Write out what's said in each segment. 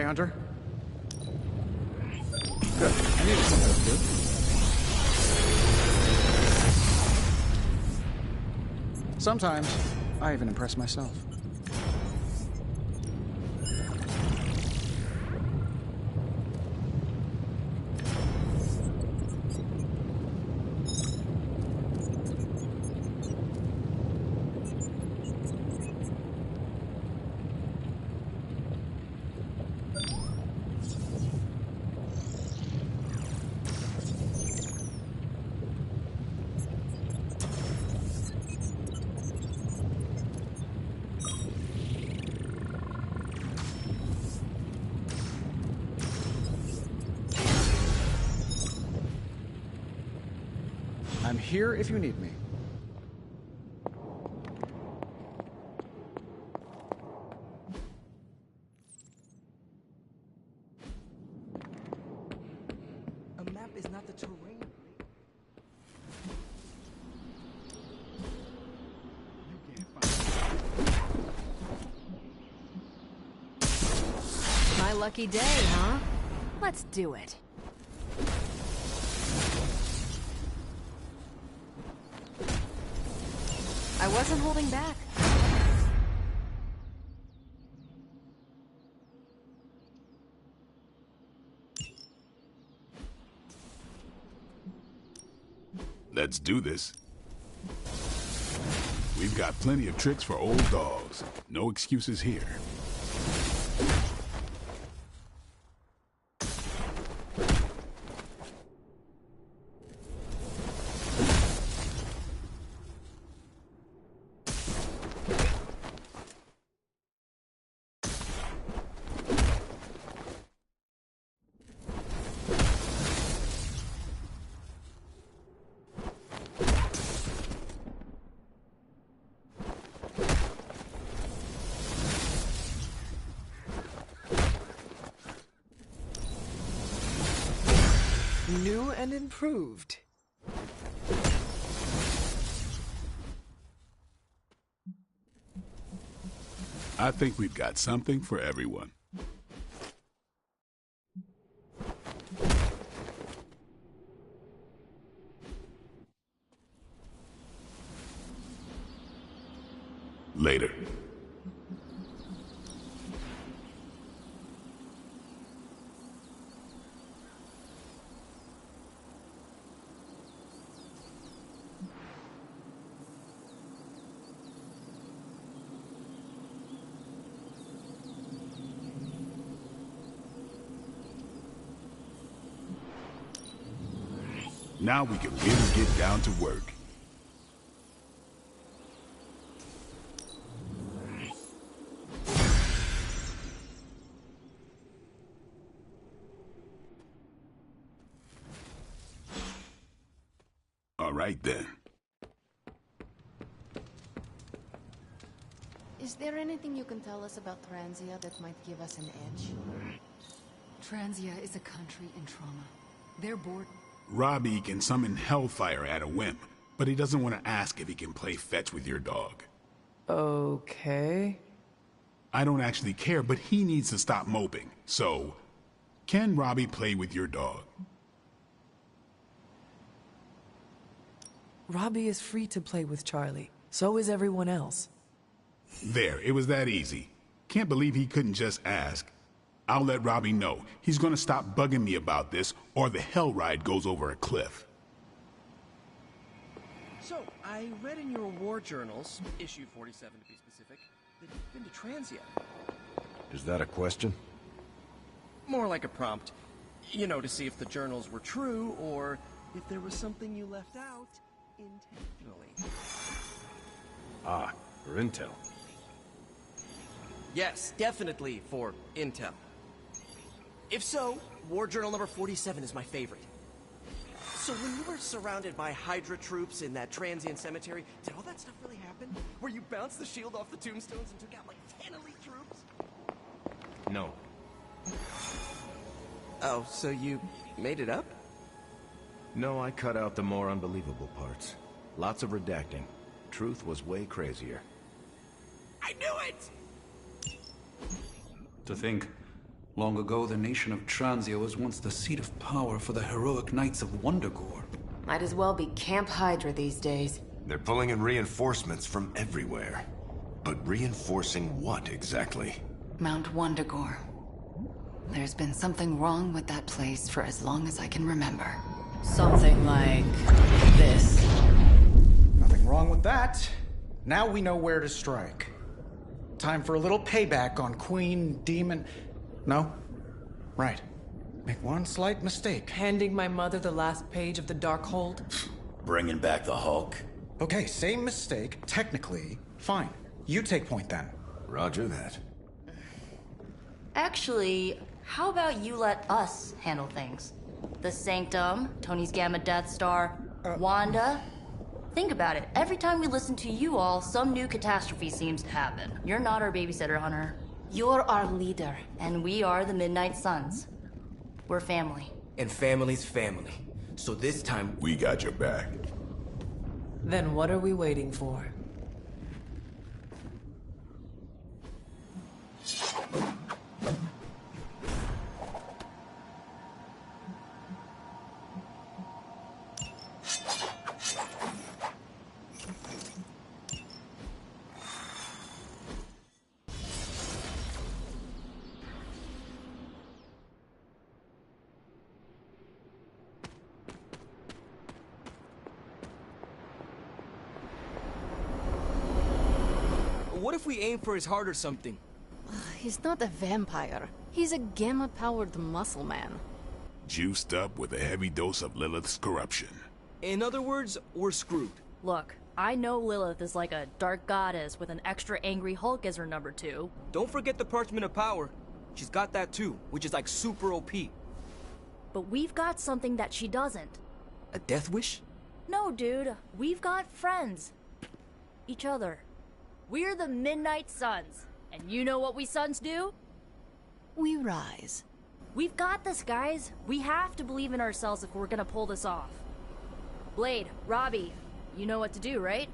Hey, Hunter. Good. I needed something to do. Sometimes, I even impress myself. I'm here if you need me. A map is not the terrain. You can't find it. My lucky day, huh? Let's do it. I wasn't holding back. Let's do this. We've got plenty of tricks for old dogs. No excuses here. New and improved. I think we've got something for everyone. Later. Now we can really get down to work. All right then. Is there anything you can tell us about Transia that might give us an edge? Transia is a country in trauma. They're bored. Robbie can summon Hellfire at a whim, but he doesn't want to ask if he can play fetch with your dog. Okay. I don't actually care, but he needs to stop moping. So, can Robbie play with your dog? Robbie is free to play with Charlie. So is everyone else. There, it was that easy. Can't believe he couldn't just ask. I'll let Robbie know. He's gonna stop bugging me about this, or the hell ride goes over a cliff. So, I read in your war journals, issue 47 to be specific, that you've been to Transia. Is that a question? More like a prompt. You know, to see if the journals were true, or if there was something you left out intentionally. Ah, for intel. Yes, definitely for intel. If so, War Journal number 47 is my favorite. So when you were surrounded by Hydra troops in that Transian cemetery, did all that stuff really happen? Where you bounced the shield off the tombstones and took out like 10 elite troops? No. Oh, so you made it up? No, I cut out the more unbelievable parts. Lots of redacting. Truth was way crazier. I knew it! To think, Long ago, the nation of Transia was once the seat of power for the heroic Knights of Wundagore. Might as well be Camp Hydra these days. They're pulling in reinforcements from everywhere. But reinforcing what exactly? Mount Wundagore. There's been something wrong with that place for as long as I can remember. Something like this. Nothing wrong with that. Now we know where to strike. Time for a little payback on Queen Demon... No? Right. Make one slight mistake. Handing my mother the last page of the Darkhold? Bringing back the Hulk. Okay, same mistake. Technically, fine. You take point then. Roger that. Actually, how about you let us handle things? The Sanctum, Tony's Gamma Death Star, Wanda. Think about it. Every time we listen to you all, some new catastrophe seems to happen. You're not our babysitter, Hunter. You're our leader. And we are the Midnight Suns. We're family. And family's family. So this time, We got your back. Then what are we waiting for? what if we aim for his heart or something? He's not a vampire. He's a gamma-powered muscle man. Juiced up with a heavy dose of Lilith's corruption. In other words, we're screwed. Look, I know Lilith is like a dark goddess with an extra angry Hulk as her number 2. Don't forget the Parchment of Power. She's got that too, which is like super OP. But we've got something that she doesn't. A death wish? No, dude. We've got friends. Each other. We're the Midnight Suns. And you know what we Suns do? We rise. We've got this, guys. We have to believe in ourselves if we're gonna pull this off. Blade, Robbie, you know what to do, right?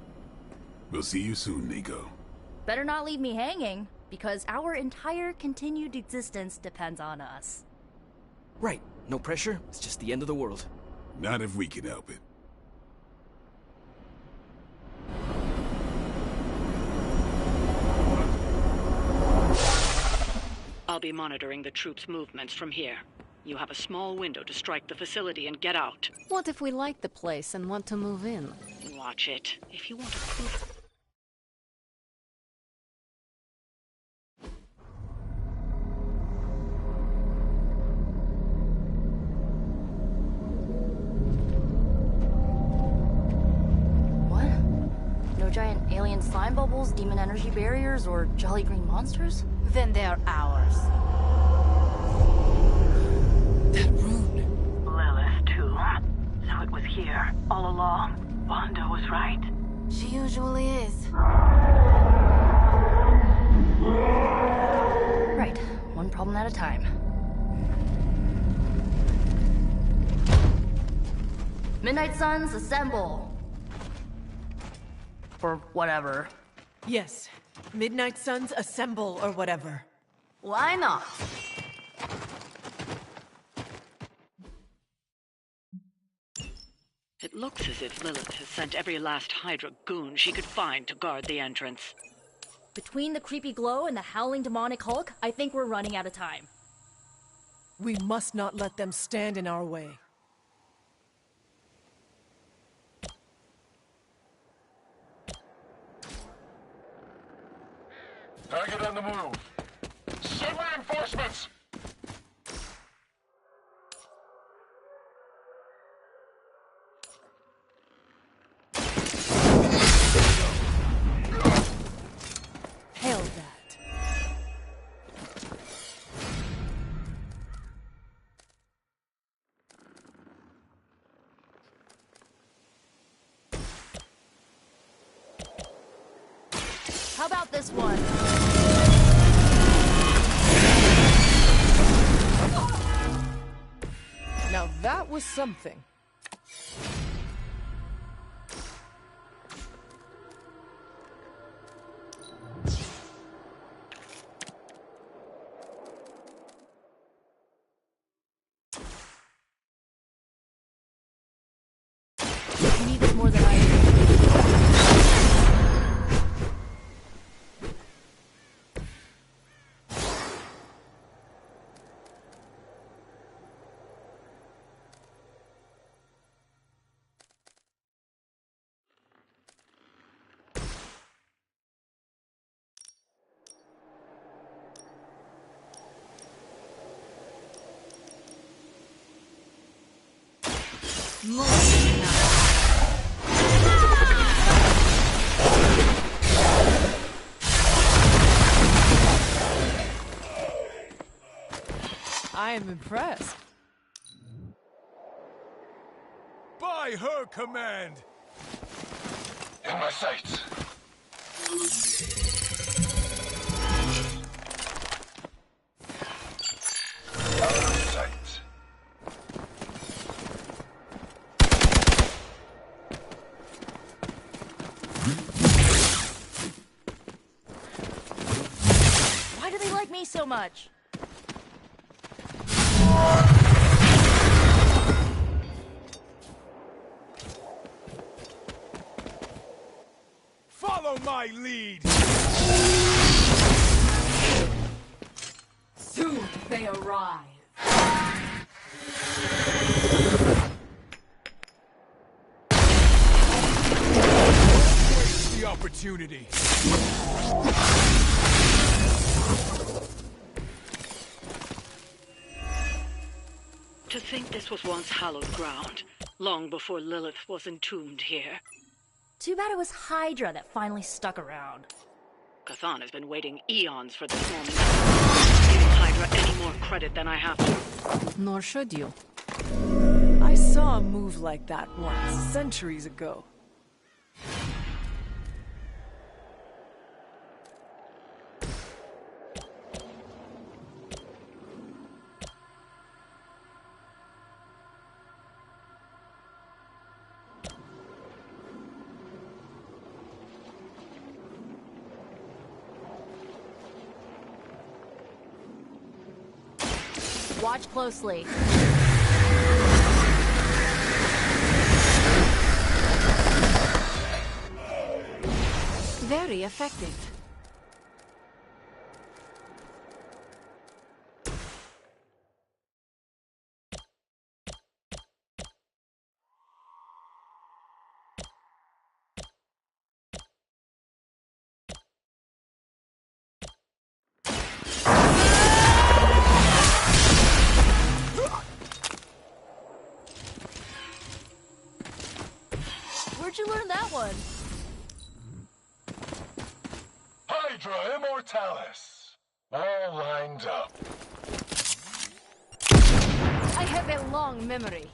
We'll see you soon, Nico. Better not leave me hanging, because our entire continued existence depends on us. Right. No pressure. It's just the end of the world. Not if we can help it. I'll be monitoring the troops' movements from here. You have a small window to strike the facility and get out. What if we like the place and want to move in? Watch it. If you want to prove... What? No giant alien slime bubbles, demon energy barriers, or jolly green monsters? Then they're ours. That rune. Lilith, too. So it was here, all along. Wanda was right. She usually is. Right. One problem at a time. Midnight Suns, assemble! Or whatever. Yes. Midnight Suns, assemble or whatever. Why not? It looks as if Lilith has sent every last Hydra goon she could find to guard the entrance. Between the creepy glow and the howling demonic Hulk, I think we're running out of time. We must not let them stand in our way. Target on the move. Send reinforcements! Hail that. How about this one? Now that was something. I am impressed. By her command! In my sights. Out of sight. Why do they like me so much? Follow my lead! Soon they arrive. Waste the opportunity. To think this was once hallowed ground, long before Lilith was entombed here. Too bad it was Hydra that finally stuck around. Chthon has been waiting eons for this moment. Giving Hydra any more credit than I have to. Nor should you. I saw a move like that once, centuries ago. Watch closely. Very effective. Where'd you learn that one? Hydra Immortalis. All lined up. I have a long memory.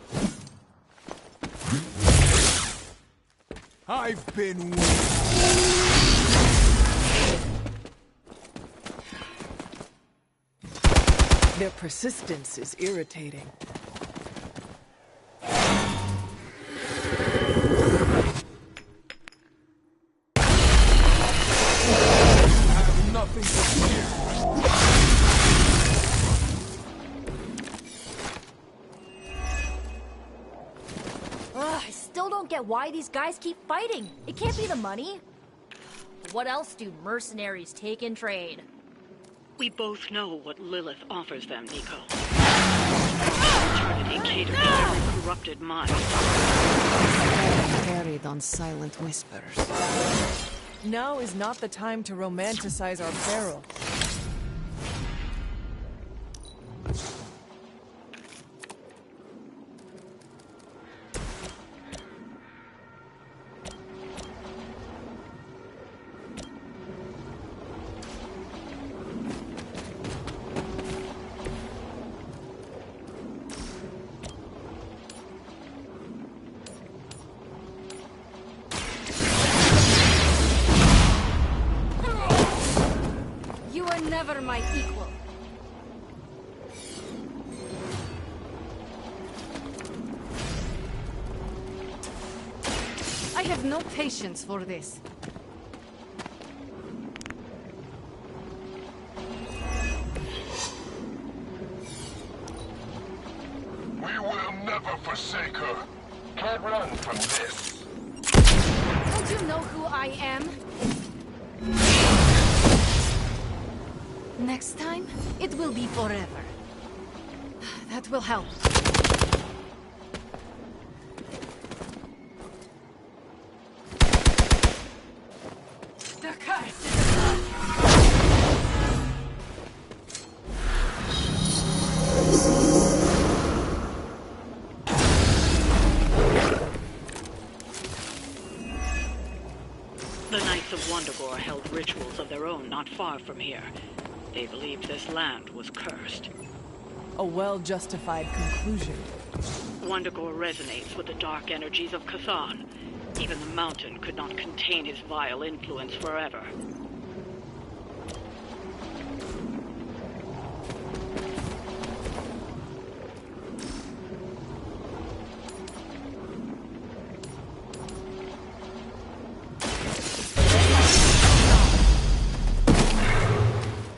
I've been waiting. Their persistence is irritating. Nothing to fear. I still don't get why these guys keep fighting. It can't be the money. What else do mercenaries take in trade? We both know what Lilith offers them, Nico. Eternity catered to every corrupted mind. Carried on silent whispers. Now is not the time to romanticize our peril. You are never my equal. I have no patience for this. We will never forsake her. Can't run from this. Don't you know who I am? Next time, it will be forever. That will help. The curse is upon you. Wundagore held rituals of their own not far from here. They believed this land was cursed. A well-justified conclusion. Wundagore resonates with the dark energies of Cathan. Even the mountain could not contain his vile influence forever.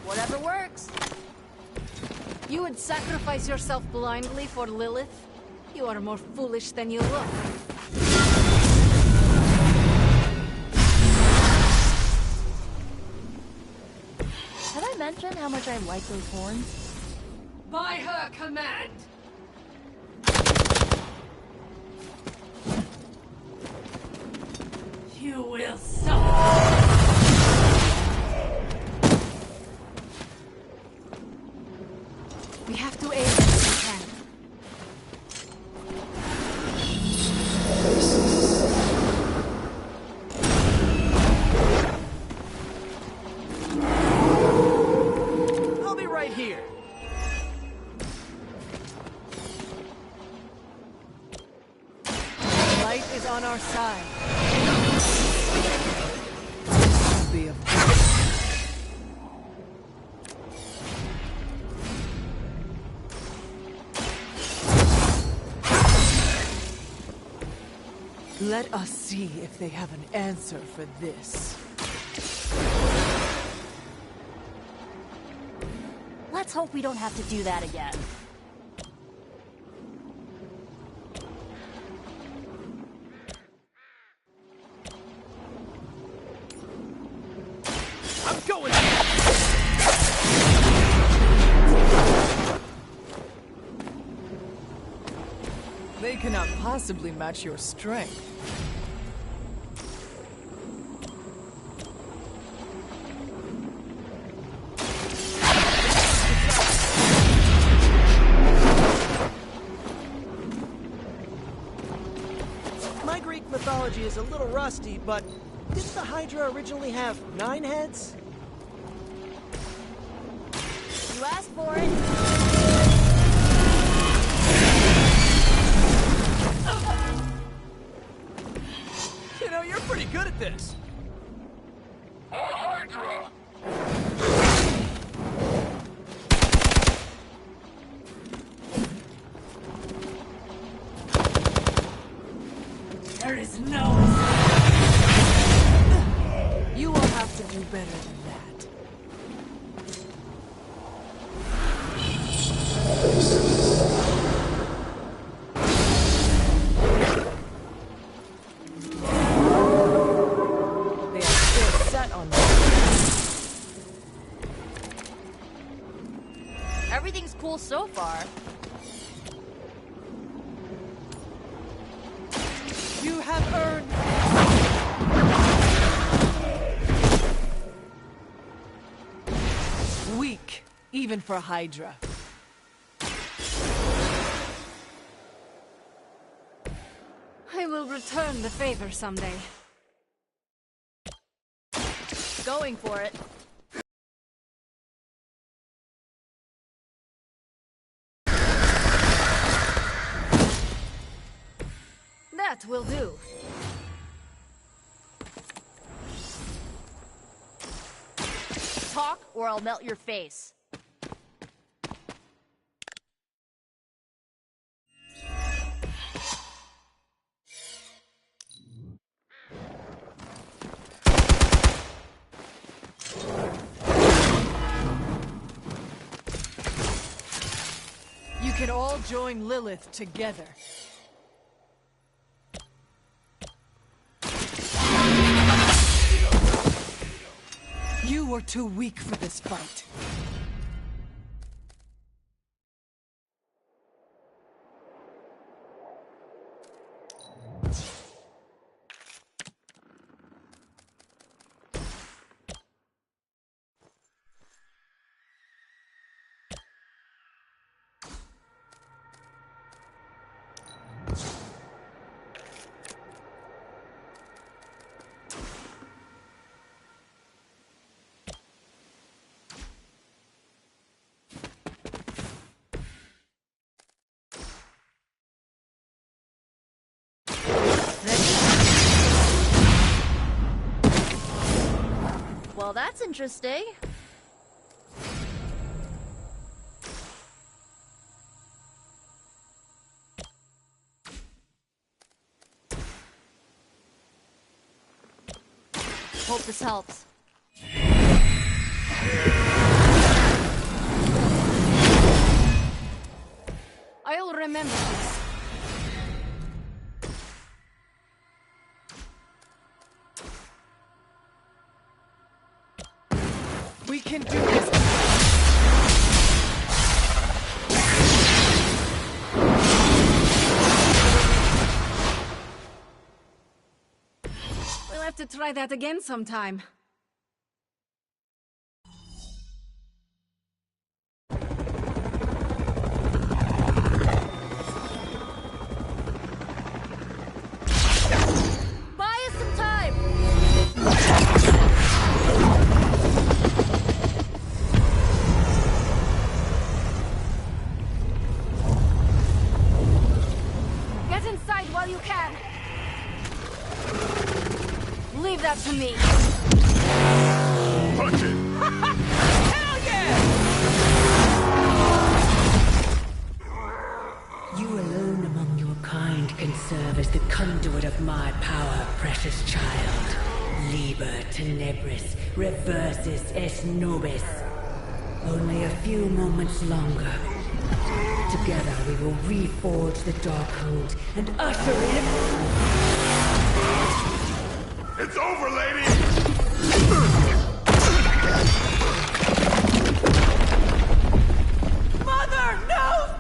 Whatever works. You would sacrifice yourself blindly for Lilith? You are more foolish than you look. Have I mentioned how much I like those horns? By her command! You will suffer! We have to aid as we can. I'll be right here. Light is on our side. I'll be a Let us see if they have an answer for this. Let's hope we don't have to do that again. I'm going. They cannot possibly match your strength. My Greek mythology is a little rusty, but didn't the Hydra originally have 9 heads? You asked for it. You know, you're pretty good at this. A Hydra! There is no... You will have to do better than that. They are still set on me. Everything's cool so far. You have earned... Weak, even for Hydra. I will return the favor someday. Going for it. That will do. Talk or I'll melt your face. You can all join Lilith together. You were too weak for this fight. Well, that's interesting. Hope this helps. I'll remember this. We can do this. We'll have to try that again sometime. Buy us some time! Get inside while you can. Leave that to me. Punch it! Hell yeah! You alone among your kind can serve as the conduit of my power, precious child. Liber tenebris, reversus est nobis. Only a few moments longer. Together we will reforge the Darkhold and usher in... It's over, lady! Mother, no!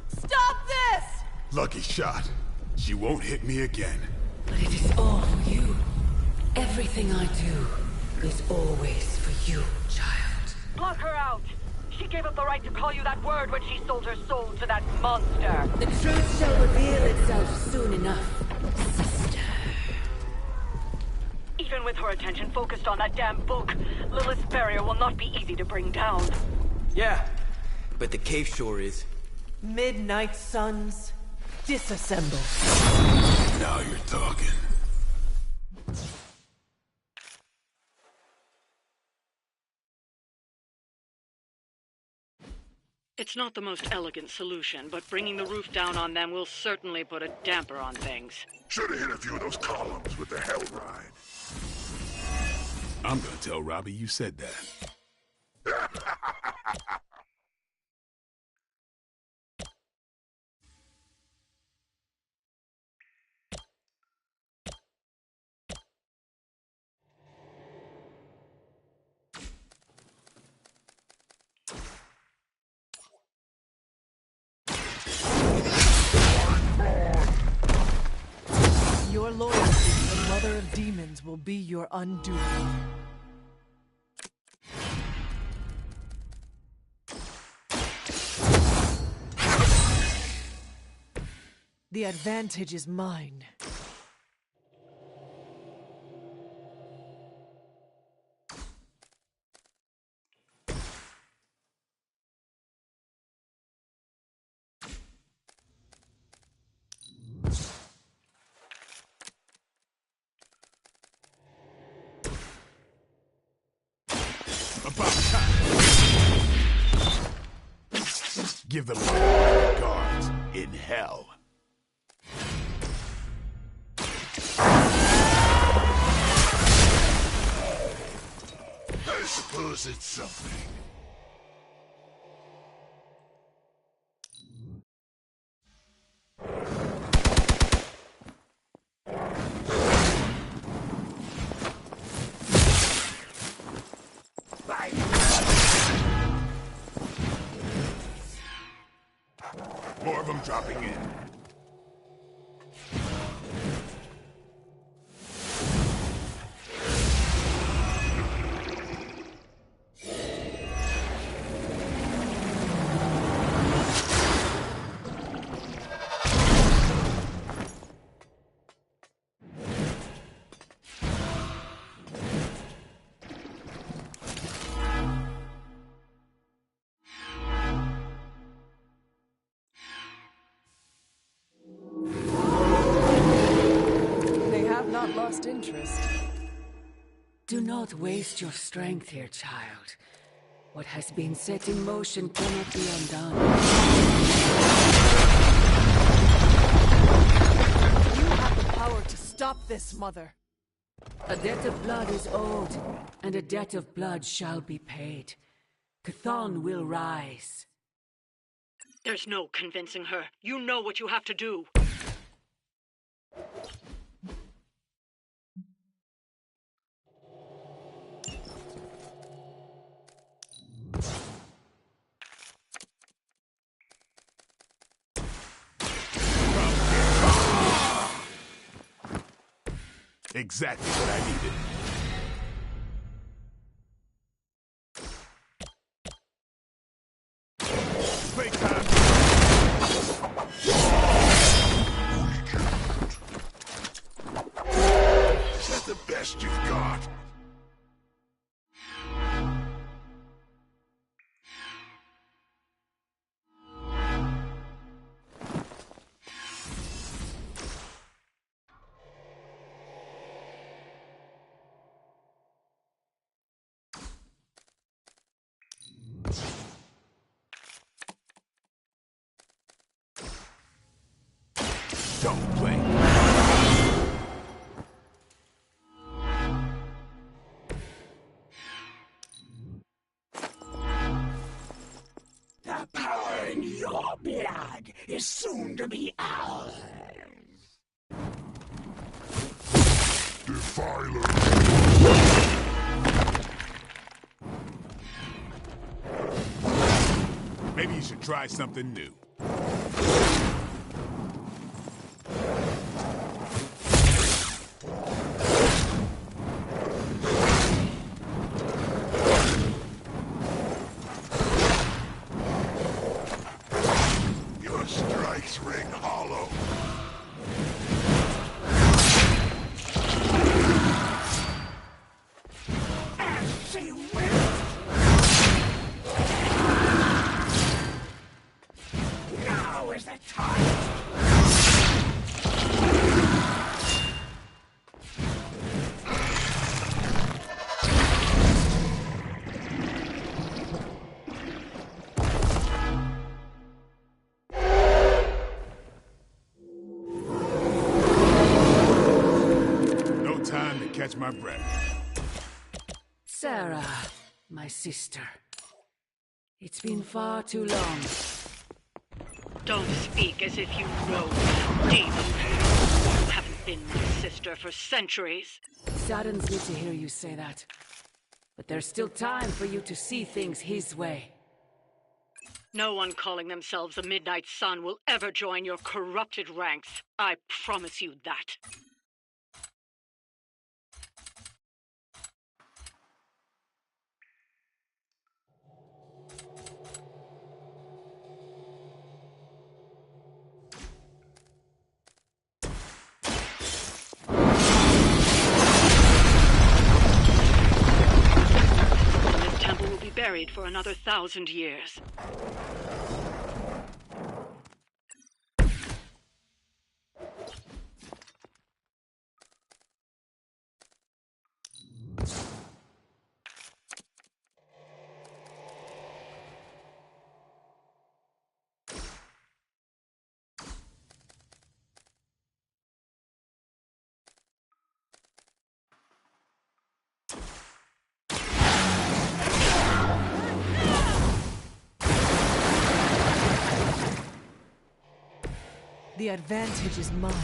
Stop this! Lucky shot. She won't hit me again. But it is all for you. Everything I do is always for you, child. Block her out! She gave up the right to call you that word when she sold her soul to that monster. The truth shall reveal itself soon enough, sister. Even with her attention focused on that damn book, Lilith's barrier will not be easy to bring down. Yeah, but the cave sure is. Midnight Suns, disassemble. Now you're talking. It's not the most elegant solution, but bringing the roof down on them will certainly put a damper on things. Should have hit a few of those columns with the hell ride. I'm gonna tell Robbie you said that. Your loyalty to the Mother of Demons will be your undoing. The advantage is mine. About time. Give them guards in hell. I suppose it's something. More of them dropping in. They have not lost interest. Do not waste your strength here, child. What has been set in motion cannot be undone. You have the power to stop this, Mother. A debt of blood is owed, and a debt of blood shall be paid. Chthon will rise. There's no convincing her. You know what you have to do. Exactly what I needed. Playtime. Is that the best you've got? Don't play. The power in your blood is soon to be ours. Defiler. Maybe you should try something new. Your strikes ring hollow. And she will. Now is the time. No time to catch my breath. Sarah, my sister. It's been far too long. Don't speak as if you know me, demon. You haven't been my sister for centuries. It saddens me to hear you say that. But there's still time for you to see things his way. No one calling themselves the Midnight Sun will ever join your corrupted ranks. I promise you that. This temple will be buried for another 1,000 years. The advantage is mine.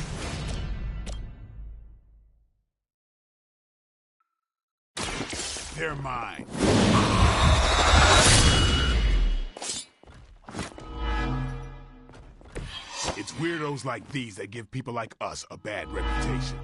They're mine. It's weirdos like these that give people like us a bad reputation.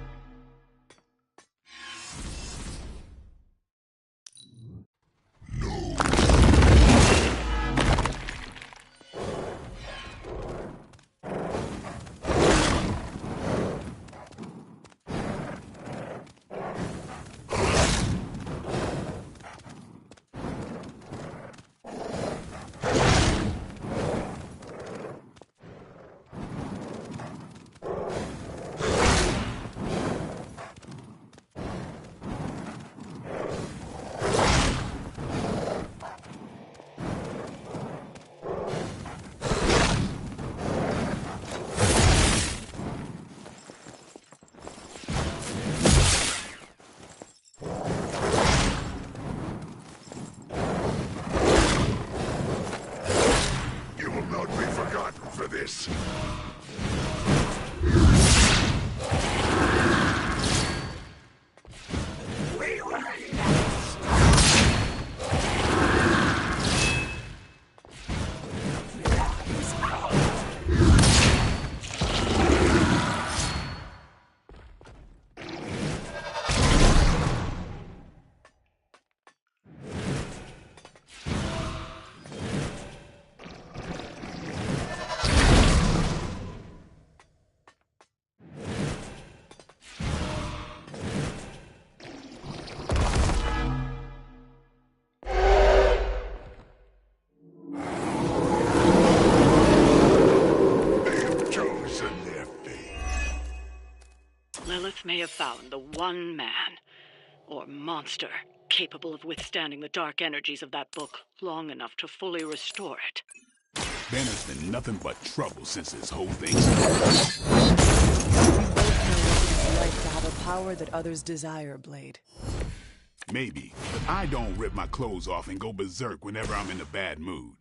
Lilith may have found the one man, or monster, capable of withstanding the dark energies of that book long enough to fully restore it. Banner's been nothing but trouble since this whole thing We both know what it is like to have a power that others desire, Blade. Maybe, but I don't rip my clothes off and go berserk whenever I'm in a bad mood.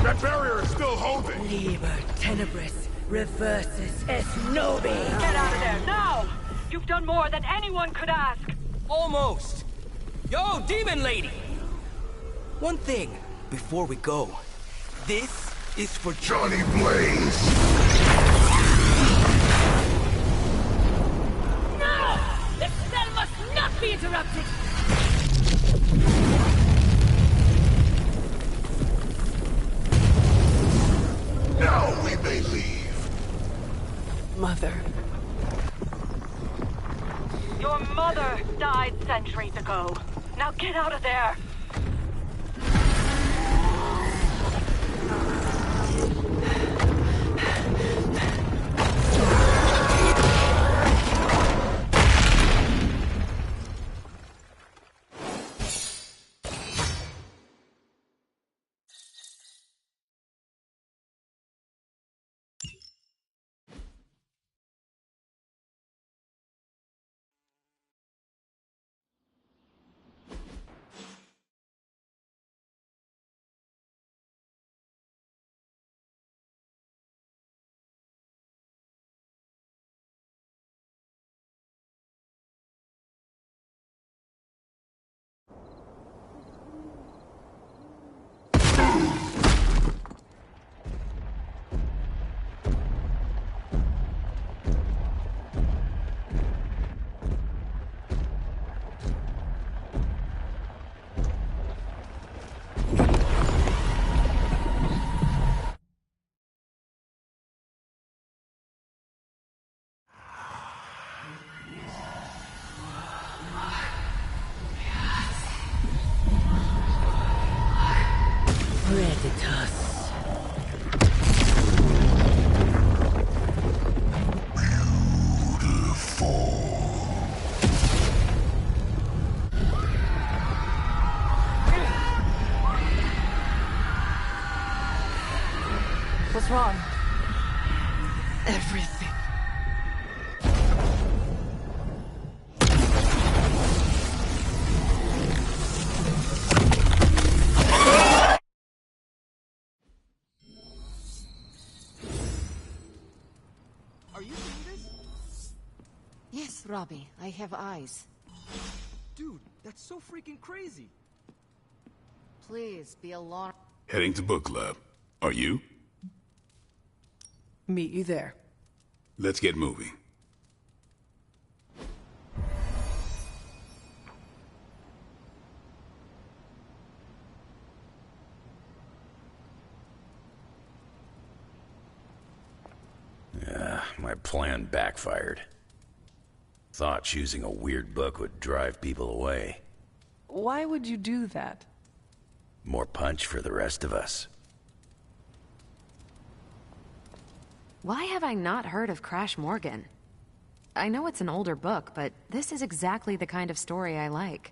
That barrier is still holding! Liber tenebris reversus es nobis. Get out of there, now! You've done more than anyone could ask! Almost! Yo, Demon Lady! One thing, before we go. This is for Johnny Blaze! No! The spell must not be interrupted! Now we may leave. Mother. Your mother died centuries ago. Now get out of there! Predators. What's wrong? Everything. Are you seeing this? Yes, Robbie, I have eyes. Dude, that's so freaking crazy. Please, be alarmed. Heading to book club. Are you? Meet you there. Let's get moving. My plan backfired. Thought choosing a weird book would drive people away. Why would you do that? More punch for the rest of us. Why have I not heard of Crash Morgan? I know it's an older book, but this is exactly the kind of story I like.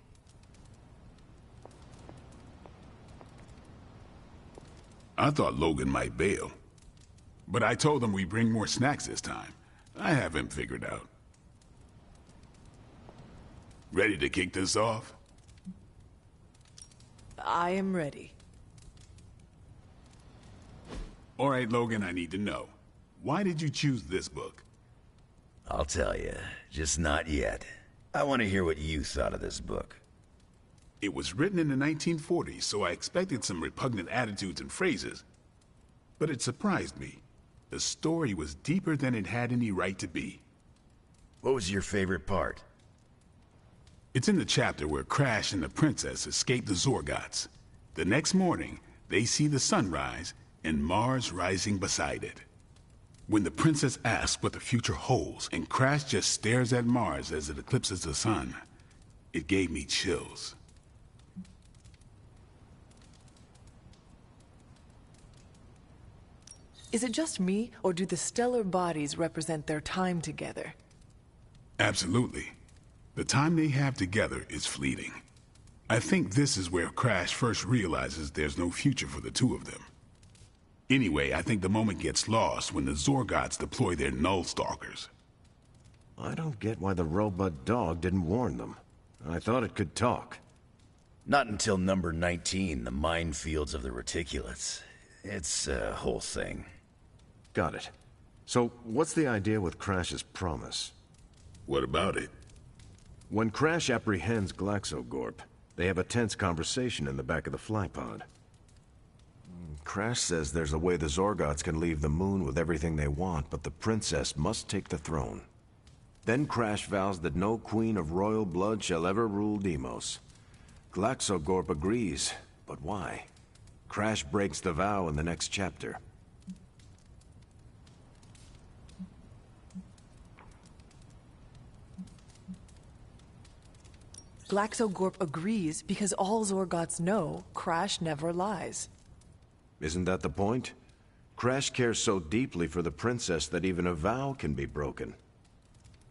I thought Logan might bail. But I told him we bring more snacks this time. I have him figured out. Ready to kick this off? I am ready. All right, Logan, I need to know. Why did you choose this book? I'll tell you, just not yet. I want to hear what you thought of this book. It was written in the 1940s, so I expected some repugnant attitudes and phrases. But it surprised me. The story was deeper than it had any right to be. What was your favorite part? It's in the chapter where Crash and the princess escape the Zorgots. The next morning, They see the sunrise and Mars rising beside it. When the princess asks what the future holds and Crash just stares at Mars as it eclipses the sun, it gave me chills. Is it just me, or do the stellar bodies represent their time together? Absolutely. The time they have together is fleeting. I think this is where Crash first realizes there's no future for the two of them. Anyway, I think the moment gets lost when the Zorgots deploy their Null Stalkers. I don't get why the robot dog didn't warn them. I thought it could talk. Not until number 19, the minefields of the reticulates. It's a whole thing. Got it. So, what's the idea with Crash's promise? What about it? When Crash apprehends Glaxogorp, they have a tense conversation in the back of the flypod. Crash says there's a way the Zorgots can leave the moon with everything they want, but the princess must take the throne. Then Crash vows that no queen of royal blood shall ever rule Deimos. Glaxogorp agrees, but why? Crash breaks the vow in the next chapter. Glaxogorp agrees because all Zorgots know Crash never lies. Isn't that the point? Crash cares so deeply for the princess that even a vow can be broken.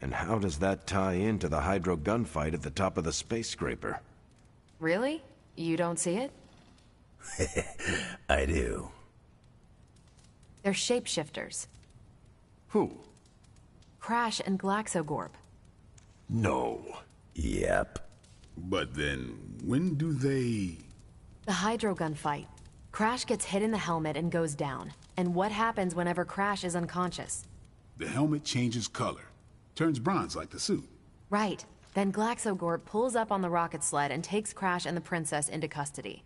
And how does that tie into the Hydro gunfight at the top of the space scraper? Really? You don't see it? I do. They're shapeshifters. Who? Crash and Glaxogorp. No. Yep. But then, when do they... The Hydro gunfight. Crash gets hit in the helmet and goes down. And what happens whenever Crash is unconscious? The helmet changes color. Turns bronze like the suit. Right. Then Glaxogorp pulls up on the rocket sled and takes Crash and the princess into custody.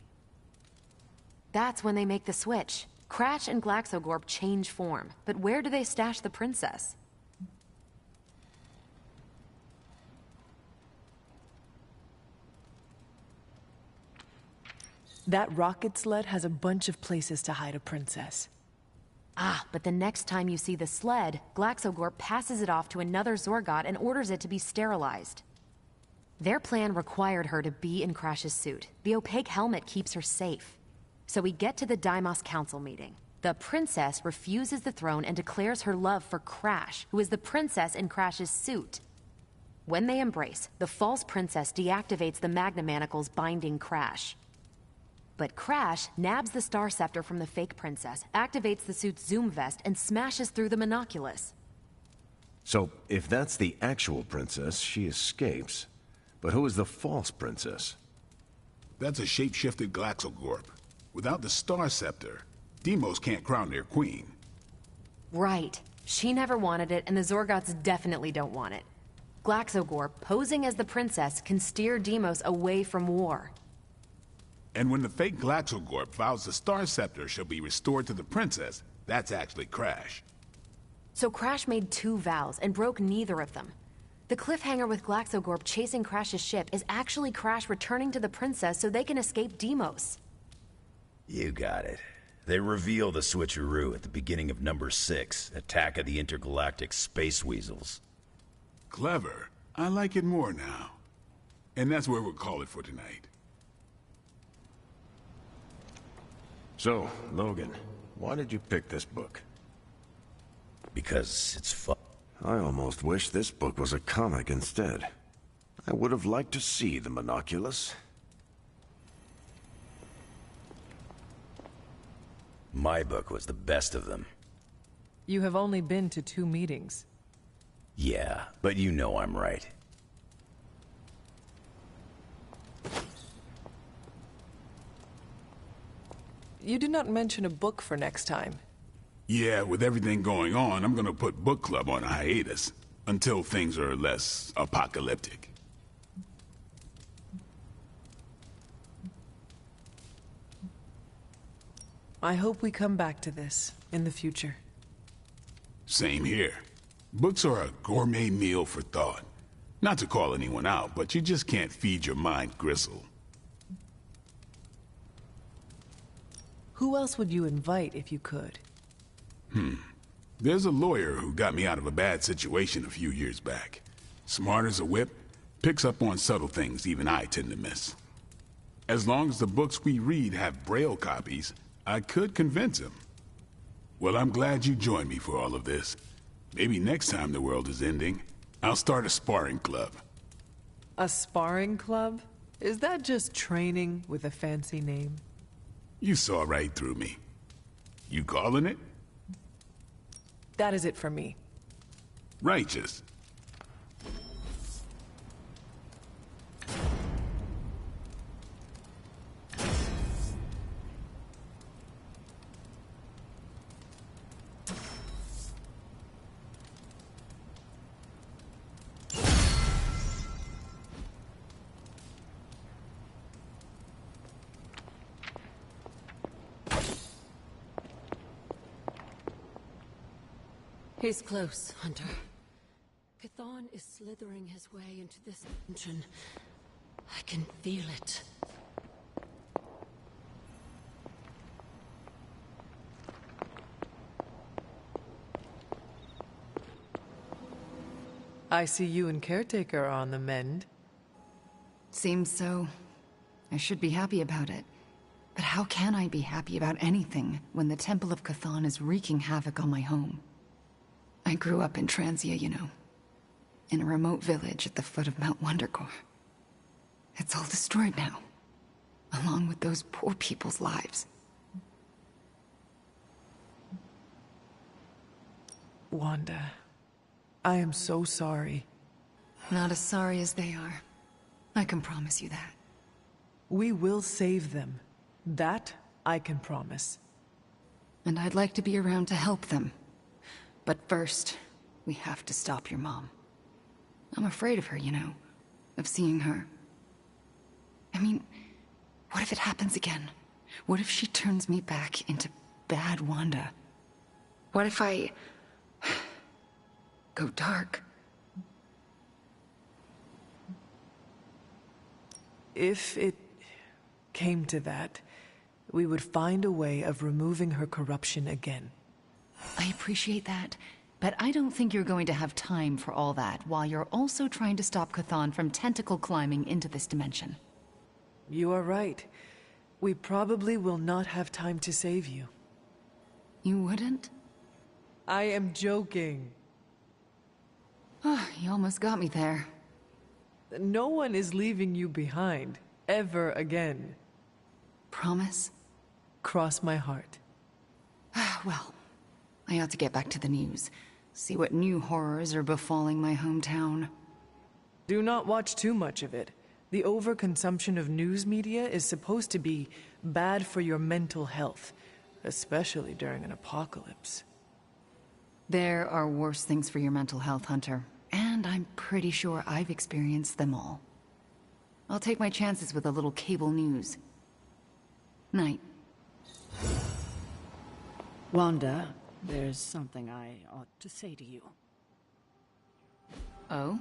That's when they make the switch. Crash and Glaxogorp change form. But where do they stash the princess? That rocket sled has a bunch of places to hide a princess. Ah, but the next time you see the sled, Glaxogorp passes it off to another Zorgot and orders it to be sterilized. Their plan required her to be in Crash's suit. The opaque helmet keeps her safe. So we get to the Deimos Council meeting. The princess refuses the throne and declares her love for Crash, who is the princess in Crash's suit. When they embrace, the false princess deactivates the Magna Manacles binding Crash. But Crash nabs the Star Scepter from the fake princess, activates the suit's zoom vest, and smashes through the monoculus. So, if that's the actual princess, she escapes. But who is the false princess? That's a shape-shifted Glaxogorp. Without the Star Scepter, Deimos can't crown their queen. Right. She never wanted it, and the Zorgots definitely don't want it. Glaxogorp, posing as the princess, can steer Deimos away from war. And when the fake Glaxogorp vows the Star Scepter shall be restored to the princess, that's actually Crash. So Crash made two vows and broke neither of them. The cliffhanger with Glaxogorp chasing Crash's ship is actually Crash returning to the princess so they can escape Deimos. You got it. They reveal the switcheroo at the beginning of number 6, Attack of the Intergalactic Space Weasels. Clever. I like it more now. And that's where we'll call it for tonight. So, Logan, why did you pick this book? Because it's fun. I almost wish this book was a comic instead. I would have liked to see the monoculus. My book was the best of them. You have only been to 2 meetings. Yeah, but you know I'm right. You did not mention a book for next time. Yeah, with everything going on, I'm gonna put book club on a hiatus. Until things are less apocalyptic. I hope we come back to this in the future. Same here. Books are a gourmet meal for thought. Not to call anyone out, but you just can't feed your mind gristle. Who else would you invite if you could? There's a lawyer who got me out of a bad situation a few years back. Smart as a whip, picks up on subtle things even I tend to miss. As long as the books we read have Braille copies, I could convince him. Well, I'm glad you joined me for all of this. Maybe next time the world is ending, I'll start a sparring club. A sparring club? Is that just training with a fancy name? You saw right through me. You calling it? That is it for me. Righteous. He's close, Hunter. Chthon is slithering his way into this dimension. I can feel it. I see you and Caretaker are on the mend. Seems so. I should be happy about it. But how can I be happy about anything when the Temple of Chthon is wreaking havoc on my home? I grew up in Transia, you know. In a remote village at the foot of Mount Wondergore. It's all destroyed now. Along with those poor people's lives. Wanda, I am so sorry. Not as sorry as they are. I can promise you that. We will save them. That I can promise. And I'd like to be around to help them. But first, we have to stop your mom. I'm afraid of her, you know. Of seeing her. I mean, what if it happens again? What if she turns me back into bad Wanda? What if I go dark? If it came to that, we would find a way of removing her corruption again. I appreciate that, but I don't think you're going to have time for all that while you're also trying to stop Chthon from tentacle climbing into this dimension. You are right. We probably will not have time to save you. You wouldn't? I am joking. You almost got me there. No one is leaving you behind, ever again. Promise? Cross my heart. Well, I ought to get back to the news. See what new horrors are befalling my hometown. Do not watch too much of it. The overconsumption of news media is supposed to be bad for your mental health, especially during an apocalypse. There are worse things for your mental health, Hunter. And I'm pretty sure I've experienced them all. I'll take my chances with a little cable news. Night. Wanda, there's something I ought to say to you. Oh?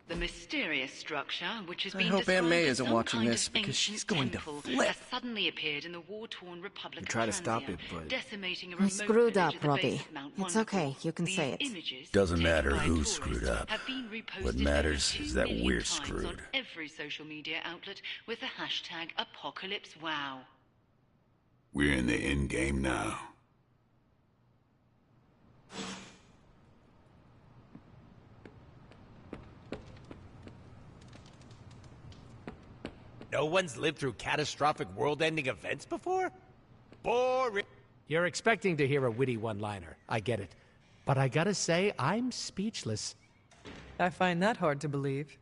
The mysterious structure, which has I been hope described Aunt May as isn't some watching kind this, of because she's ancient going to temple, flip. has suddenly appeared in the war-torn Republic We try to of stop Transia, it, but... decimating a I remote screwed village up, at the Robbie. base of Mount It's Wondergore. okay, you can These say it. images, Doesn't taken matter by who tourists, screwed up. have been reposted What over matters 2 is that million we're times screwed. on every social media outlet with the hashtag #ApocalypseWow. We're in the end game now. No one's lived through catastrophic world-ending events before? Boring. You're expecting to hear a witty one-liner. I get it. But I gotta say, I'm speechless. I find that hard to believe.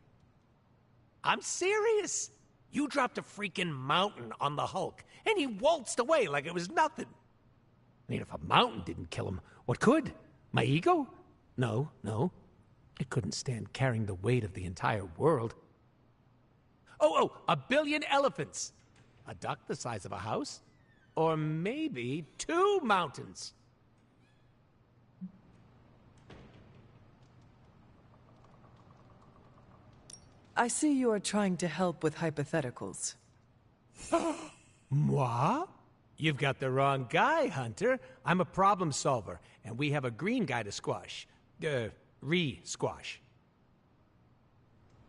I'm serious. You dropped a freaking mountain on the Hulk, and he waltzed away like it was nothing. I mean, if a mountain didn't kill him, what could? My ego? No. It couldn't stand carrying the weight of the entire world. Oh, 1 billion elephants. A duck the size of a house? Or maybe 2 mountains. I see you are trying to help with hypotheticals. Moi? You've got the wrong guy, Hunter. I'm a problem solver, and we have a green guy to squash. Re-squash.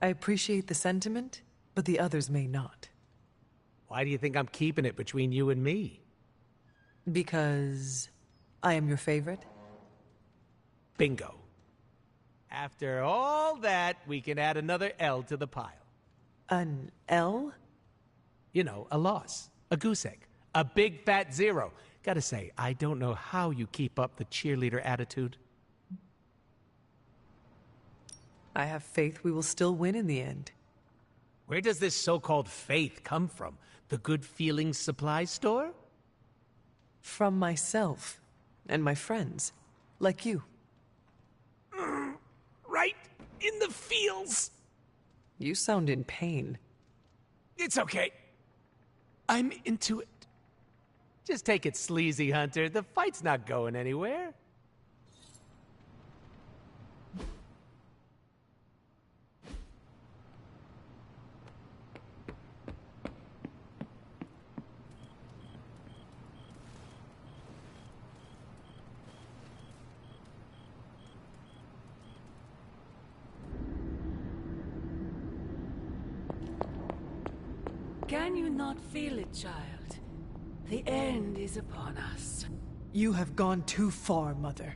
I appreciate the sentiment, but the others may not. Why do you think I'm keeping it between you and me? Because I am your favorite? Bingo. After all that, we can add another L to the pile. An L? You know, a loss. A goose egg. A big fat zero. Gotta say, I don't know how you keep up the cheerleader attitude. I have faith we will still win in the end. Where does this so-called faith come from? The Good Feelings supply store? From myself and my friends, like you. Right in the feels. You sound in pain. It's okay. I'm into it. Just take it sleazy, Hunter. The fight's not going anywhere. Can you not feel it, child? The end is upon us. You have gone too far, Mother.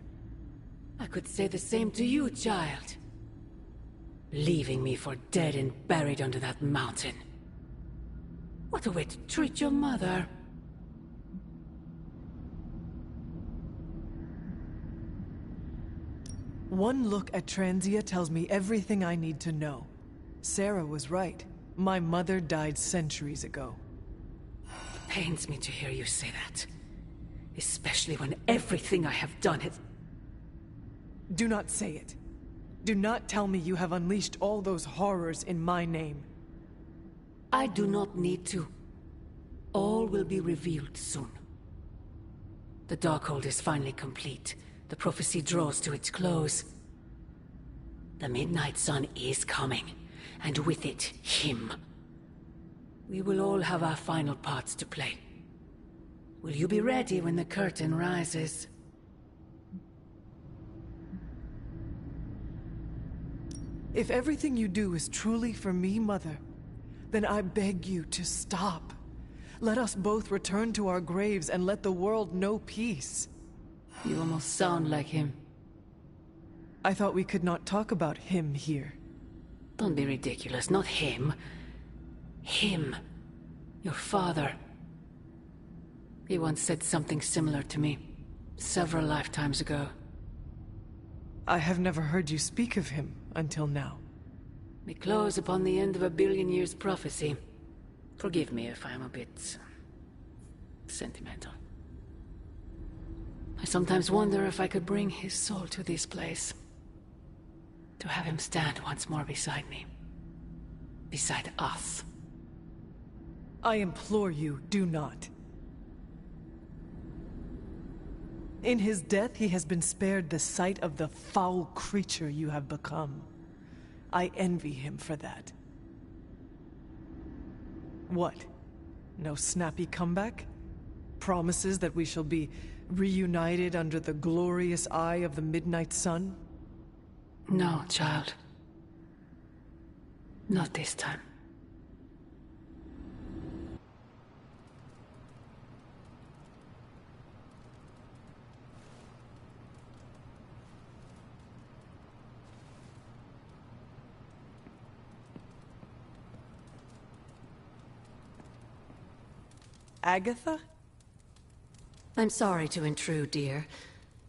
I could say the same to you, child. Leaving me for dead and buried under that mountain. What a way to treat your mother. One look at Transia tells me everything I need to know. Sarah was right. My mother died centuries ago. Pains me to hear you say that. Especially when everything I have done has... Do not say it. Do not tell me you have unleashed all those horrors in my name. I do not need to. All will be revealed soon. The Darkhold is finally complete. The prophecy draws to its close. The Midnight Sun is coming, and with it, him. We will all have our final parts to play. Will you be ready when the curtain rises? If everything you do is truly for me, Mother, then I beg you to stop. Let us both return to our graves and let the world know peace. You almost sound like him. I thought we could not talk about him here. Don't be ridiculous, not him. Him. Your father. He once said something similar to me, several lifetimes ago. I have never heard you speak of him until now. We close upon the end of a billion years prophecy. Forgive me if I'm a bit... sentimental. I sometimes wonder if I could bring his soul to this place. To have him stand once more beside me. Beside us. I implore you, do not. In his death, he has been spared the sight of the foul creature you have become. I envy him for that. What? No snappy comeback? Promises that we shall be reunited under the glorious eye of the Midnight Sun? No, child. Not this time. Agatha? I'm sorry to intrude, dear.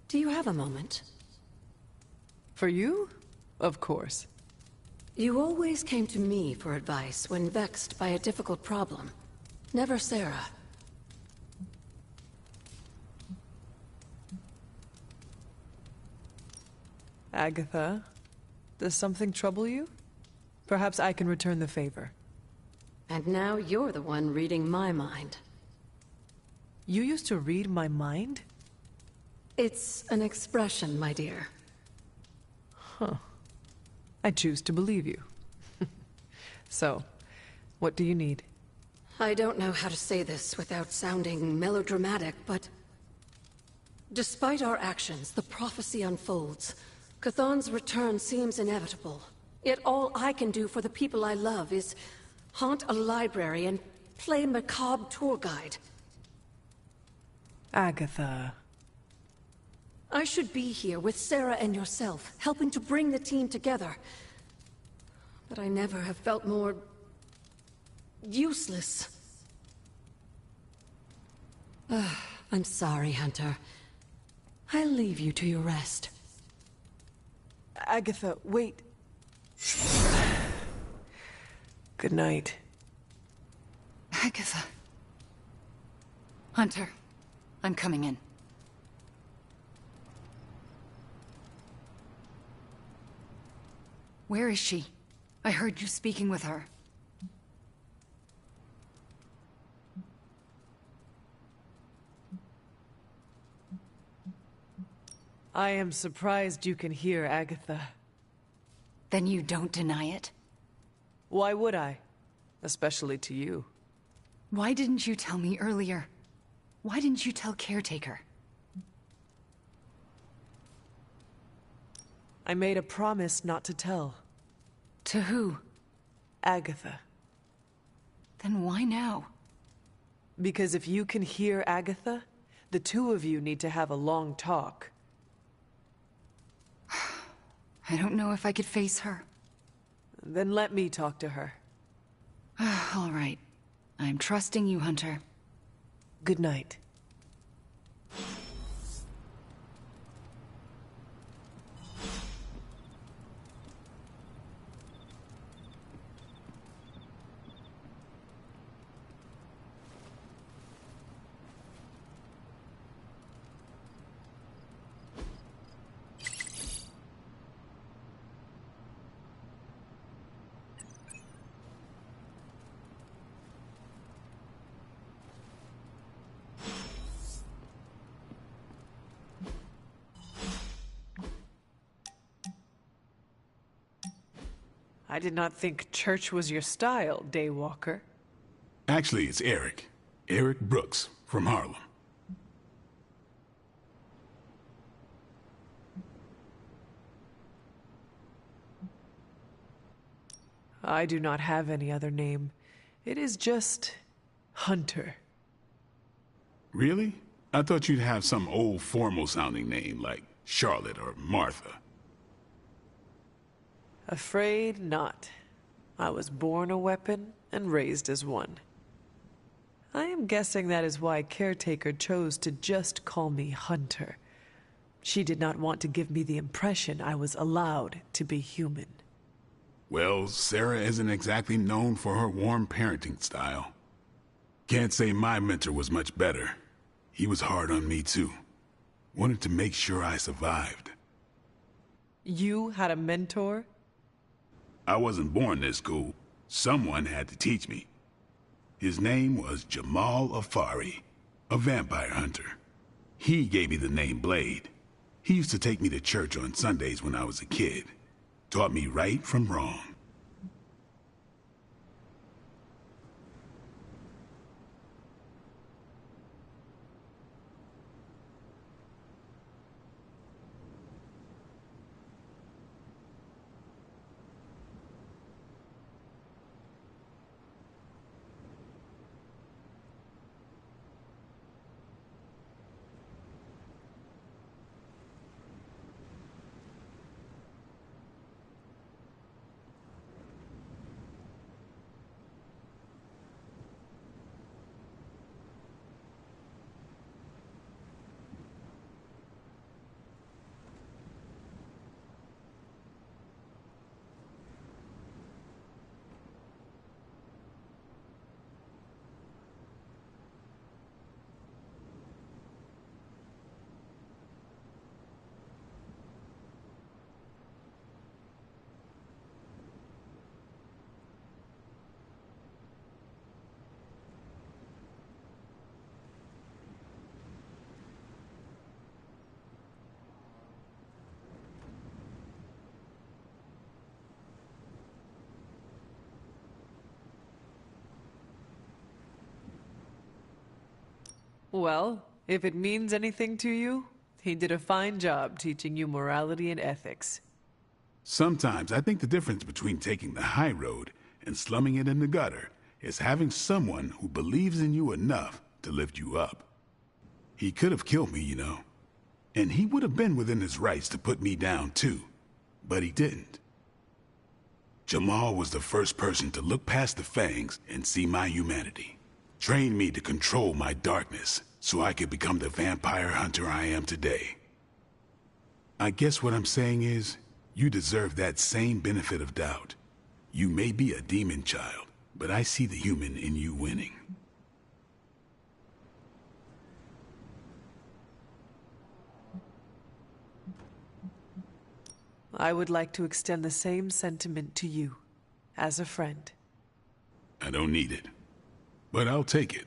Do you have a moment? For you? Of course. You always came to me for advice when vexed by a difficult problem. Never Sarah. Agatha, does something trouble you? Perhaps I can return the favor. And now you're the one reading my mind. You used to read my mind? It's an expression, my dear. Huh. I choose to believe you. So, what do you need? I don't know how to say this without sounding melodramatic, but... despite our actions, the prophecy unfolds. Chthon's return seems inevitable. Yet all I can do for the people I love is haunt a library and play macabre tour guide. Agatha. I should be here with Sarah and yourself, helping to bring the team together. But I never have felt more... useless. I'm sorry, Hunter. I'll leave you to your rest. Agatha, wait. Good night. Agatha. Hunter, I'm coming in. Where is she? I heard you speaking with her. I am surprised you can hear, Agatha. Then you don't deny it? Why would I? Especially to you. Why didn't you tell me earlier? Why didn't you tell Caretaker? I made a promise not to tell. To who? Agatha. Then why now? Because if you can hear Agatha, the two of you need to have a long talk. I don't know if I could face her. Then let me talk to her. All right. I'm trusting you, Hunter. Good night. I did not think church was your style, Daywalker. Actually, it's Eric. Eric Brooks, from Harlem. I do not have any other name. It is just... Hunter. Really? I thought you'd have some old formal-sounding name like Charlotte or Martha. Afraid not. I was born a weapon and raised as one. I am guessing that is why Caretaker chose to just call me Hunter. She did not want to give me the impression I was allowed to be human. Well, Sarah isn't exactly known for her warm parenting style. Can't say my mentor was much better. He was hard on me too. Wanted to make sure I survived. You had a mentor? I wasn't born this cool. Someone had to teach me. His name was Jamal Afari, a vampire hunter. He gave me the name Blade. He used to take me to church on Sundays when I was a kid. Taught me right from wrong. Well, if it means anything to you, he did a fine job teaching you morality and ethics. Sometimes I think the difference between taking the high road and slumming it in the gutter is having someone who believes in you enough to lift you up. He could have killed me, you know. And he would have been within his rights to put me down, too. But he didn't. Jamal was the first person to look past the fangs and see my humanity. Trained me to control my darkness so I could become the vampire hunter I am today. I guess what I'm saying is, you deserve that same benefit of doubt. You may be a demon child, but I see the human in you winning. I would like to extend the same sentiment to you, as a friend. I don't need it, but I'll take it.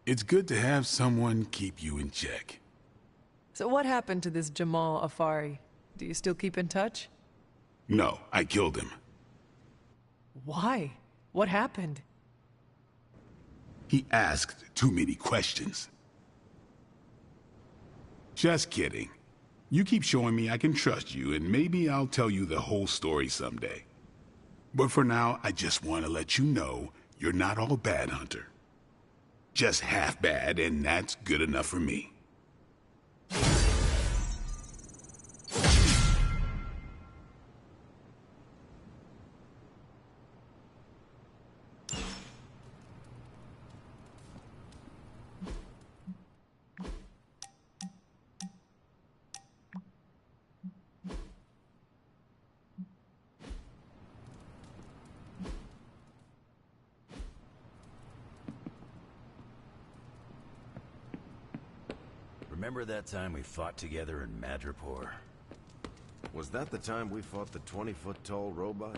It's good to have someone keep you in check. So what happened to this Jamal Afari? Do you still keep in touch? No, I killed him. Why? What happened? He asked too many questions. Just kidding. You keep showing me I can trust you, and maybe I'll tell you the whole story someday. But for now, I just want to let you know you're not all bad, Hunter. Just half bad, and that's good enough for me. Remember that time we fought together in Madripoor? Was that the time we fought the 20-foot-tall robot?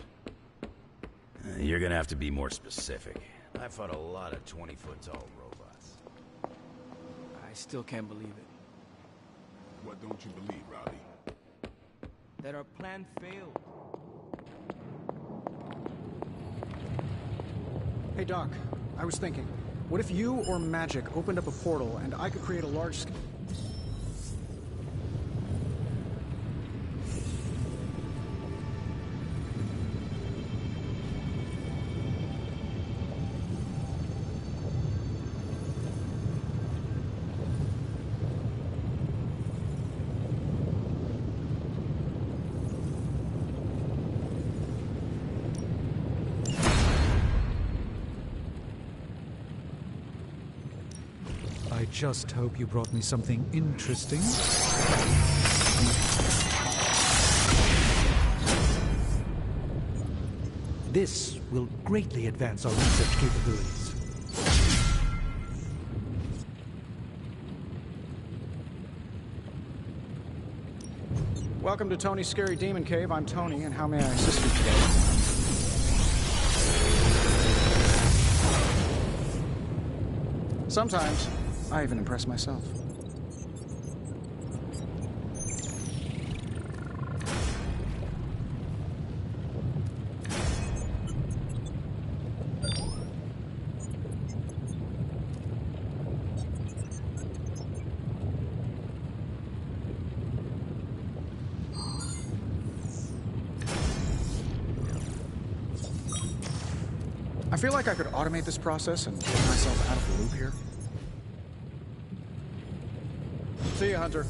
You're gonna have to be more specific. I fought a lot of 20-foot-tall robots. I still can't believe it. What don't you believe, Robbie? That our plan failed. Hey, Doc. I was thinking, what if you or magic opened up a portal and I could create a large scale... I just hope you brought me something interesting. This will greatly advance our research capabilities. Welcome to Tony's Scary Demon Cave. I'm Tony, and how may I assist you today? Sometimes, I even impress myself. I feel like I could automate this process and get myself out of the loop here. See ya, Hunter.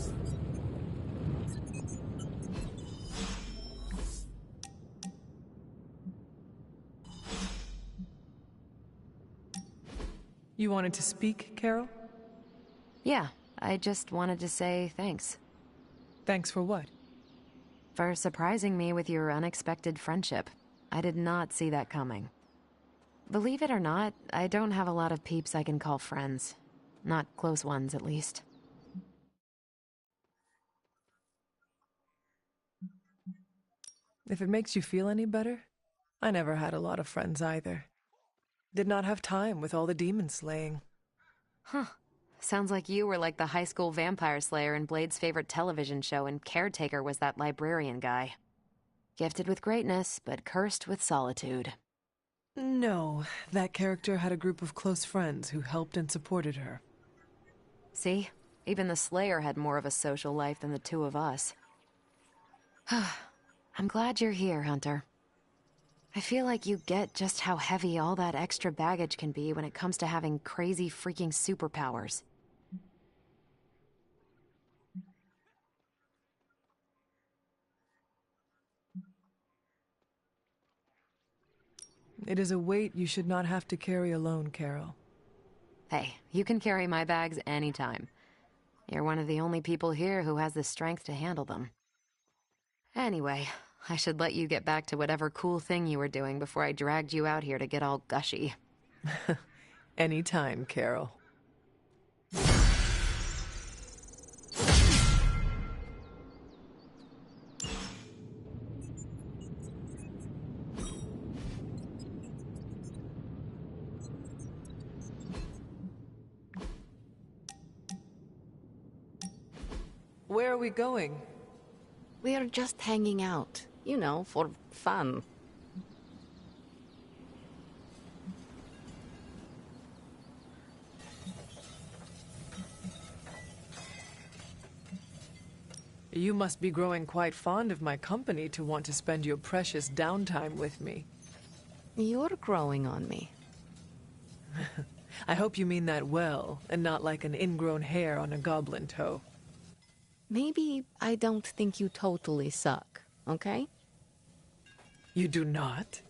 You wanted to speak, Carol? Yeah, I just wanted to say thanks. Thanks for what? For surprising me with your unexpected friendship. I did not see that coming. Believe it or not, I don't have a lot of peeps I can call friends. Not close ones, at least. If it makes you feel any better, I never had a lot of friends either. Did not have time with all the demon slaying. Huh. Sounds like you were like the high school vampire slayer in Blade's favorite television show, and Caretaker was that librarian guy. Gifted with greatness, but cursed with solitude. No, that character had a group of close friends who helped and supported her. See? Even the Slayer had more of a social life than the two of us. I'm glad you're here, Hunter. I feel like you get just how heavy all that extra baggage can be when it comes to having crazy freaking superpowers. It is a weight you should not have to carry alone, Carol. Hey, you can carry my bags anytime. You're one of the only people here who has the strength to handle them. Anyway, I should let you get back to whatever cool thing you were doing before I dragged you out here to get all gushy. Anytime, Carol. Where are we going? We are just hanging out. You know, for fun. You must be growing quite fond of my company to want to spend your precious downtime with me. You're growing on me. I hope you mean that well, and not like an ingrown hair on a goblin toe. Maybe I don't think you totally suck, okay? You do not?